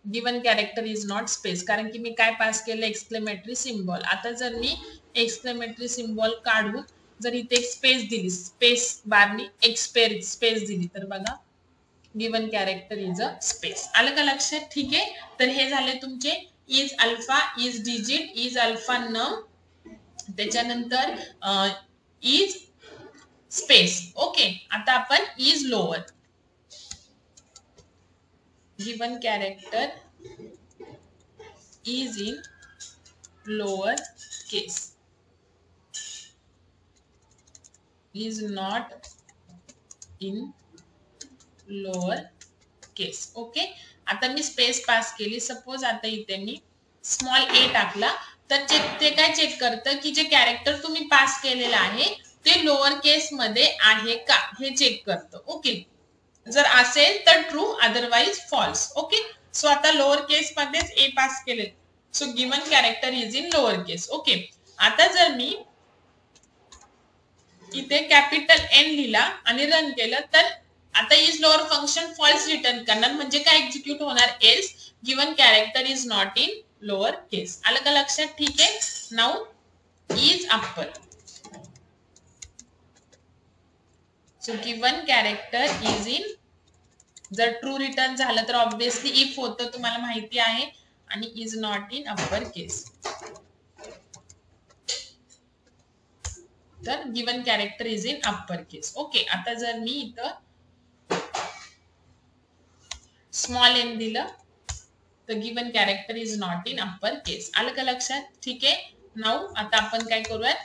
given character is not space, कारण की मी काय पास केलं, एक्सक्लेमेटरी सिम्बॉल. आता जर मी एक्सक्लेमेटरी सिम्बॉल काढून जर इथे एक स्पेस दिली, स्पेस बारनी एक स्पेस दिली तर बघा, given character is a space. आलं का लक्षात. ठीक आहे, तर हे झाले तुमचे is alpha, is digit, is alpha नम, त्याच्यानंतर इज स्पेस. ओके, आता आपण is lower, given character is in lower case, is not in lower case. Okay, आता मी स्पेस पास केली. सपोज आता इथे मी स्मॉल ए टाकला तर ते काय चेक करतं की जे कॅरेक्टर तुम्ही पास केलेलं आहे ते लोअर केस मध्ये आहे का हे चेक करतं. ओके, जर असेल तर true, otherwise false. Okay, so आता लोअर केस मध्येच ए पास केले, so given character is in lower case. Okay, आता जर मी इथे कॅपिटल एन लिहिला आणि रन केलं तर आता is lower function false return करणार, म्हणजे काय एक्झिक्यूट होणार, else given character is not in lower case. आलं का लक्षात? ठीक आहे. Now is upper. So given character is in, जर ट्रू रिटर्न झालं तर ऑब्विसली इफ होतं, तुम्हाला माहिती आहे, आणि is not in upper case. तर given character is in upper case. Okay. आता जर मी इथं स्मॉल एन दिलं तर given character is not in upper केस. आलं का लक्षात? ठीक आहे. नाऊ आता आपण काय करूयात,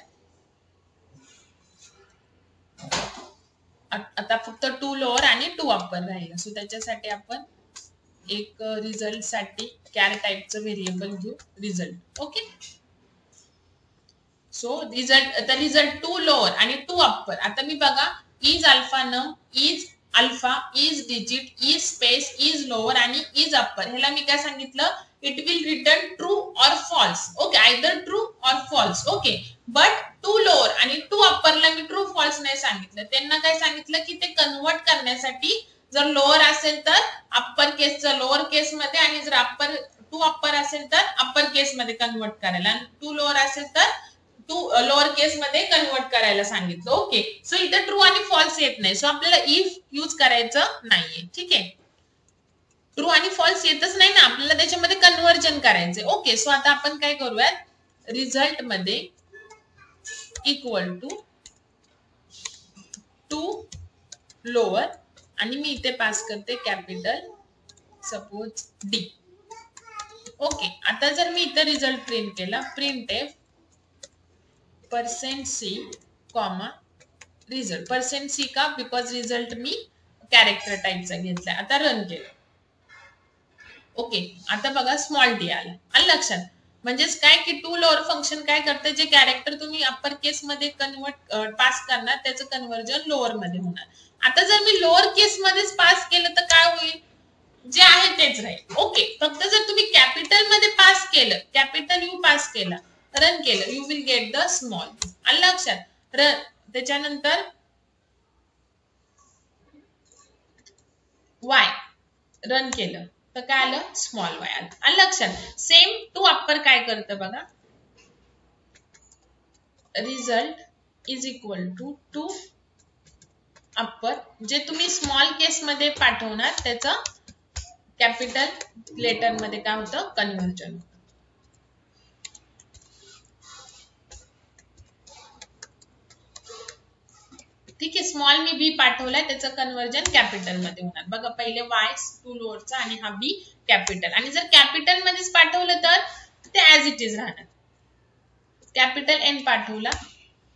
आता फक्त 2 लोअर आणि 2 अप्पर राहिलं. सो त्याच्यासाठी आपण एक रिझल्ट साठी कॅर टाईपचं व्हेरिएबल घेऊ, result. Okay. So result 2 lower आणि 2 अप्पर. आता मी बघा, is alpha num, is alpha, is digit, is space, is lower आणि इज अप्पर. ह्याला मी काय सांगितलं, it will return true or false. Okay, either true or false. Okay. But 2 lower आणि 2 अप्परला मी ट्रू फॉल्स नाही सांगितलं. त्यांना काय सांगितलं की ते कन्वर्ट करण्यासाठी जर लोअर असेल तर अप्पर केसचं लोअर केस मध्ये, आणि जर 2 अप्पर असेल तर अप्पर केस मध्ये कन्वर्ट करायला, आणि 2 लोअर असेल तर 2 लोअर केस मध्ये कन्वर्ट करायला सांगितलं. ओके. सो इथं ट्रू आणि फॉल्स येत नाही, सो आपल्याला इफ यूज करायचं नाहीये. ठीक आहे. ट्रू आणि फॉल्स येतच नाही ना, आपल्याला त्याच्यामध्ये कन्व्हर्जन करायचंय. ओके. सो आता आपण काय करूयात, रिझल्ट मध्ये इक्वल टू 2 लोअर, आणि मी इथे पास करते कॅपिटल सपोज डी. ओके. आता जर मी इथे रिझल्ट प्रिंट केला, print F %c, result. %c का, बिकॉज रिझल्ट मी कॅरेक्टर टाईपचा घेतलाय. आता रन केलं. ओके. आता बघा स्मॉल डी आला. आलं लक्षात? म्हणजेच काय की 2 लोअर फंक्शन काय करते, जे कॅरेक्टर तुम्ही अप्पर केस मध्ये कन्वर्ट पास करणार त्याचं कन्व्हर्जन लोअर मध्ये होणार. आता जर मी लोअर केस मध्येच पास केलं तर काय होईल, जे आहे तेच राहील. ओके. फक्त जर तुम्ही कॅपिटल मध्ये पास केलं, कॅपिटल यू पास केला, रन केलं, you will get the small. आलं लक्षात? रन. त्याच्यानंतर वाय रन केलं तर काय आलं, स्मॉल वाय आलं. आलं लक्षात? सेम 2 अप्पर काय करतं बघा, result is equal to 2 upper, जे तुम्ही स्मॉल केस मध्ये पाठवणार त्याचं कॅपिटल लेटर मध्ये काय होतं, कन्व्हर्जन. ठीक आहे. स्मॉल मी बी पाठवलाय, त्याचं कन्व्हर्जन कॅपिटल मध्ये होणार. बघा, पहिले वाय 2 लोअरचा आणि हा बी कॅपिटल, आणि जर कॅपिटल मध्येच पाठवलं तर ते ऍज इट इज राहणार. कॅपिटल एन पाठवला,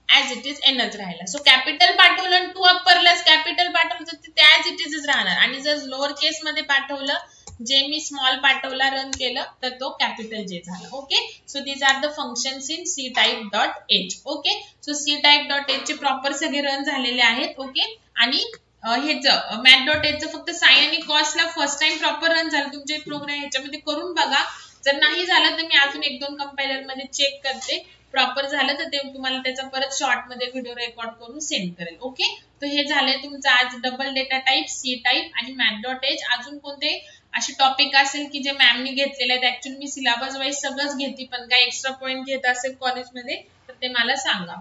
ऍज इट इज एनच राहिला. सो कॅपिटल पाठवलं आणि 2 अप्परलाच कॅपिटल पाठवलं तर ते ऍज इट इजच राहणार. आणि जर लोअर केस मध्ये पाठवलं, जे मी स्मॉल पाठवला, रन केलं तर तो कॅपिटल जे झाला. Okay. So these are the functions in C type dot H. Okay. So C type dot H चे प्रॉपर सगळे रन झालेले आहेत. ओके. आणि हेच मॅथ डॉट एच फक्त साइन आणि कॉसला फर्स्ट टाइम प्रॉपर रन झालं. तुमचे प्रोग्राम ह्याच्यामध्ये करून बघा. जर नाही झालं तर मी अजून 1-2 कंपायलर मध्ये चेक करते, प्रॉपर झालं तर ते तुम्हाला त्याचा परत शॉर्ट मध्ये व्हिडिओ रेकॉर्ड करून सेंड करेल. ओके. तर हे झालंय तुमचं आज double data type, C type आणि मॅथ डॉट एच. अजून कोणते असे टॉपिक असेल की जे मॅमनी घेतलेले आहेत, ऍक्च्युअली मी सिलेबस वाईज सगळंच घेते, पण काही एक्स्ट्रा पॉइंट घेत असेल कॉलेजमध्ये तर ते मला सांगा.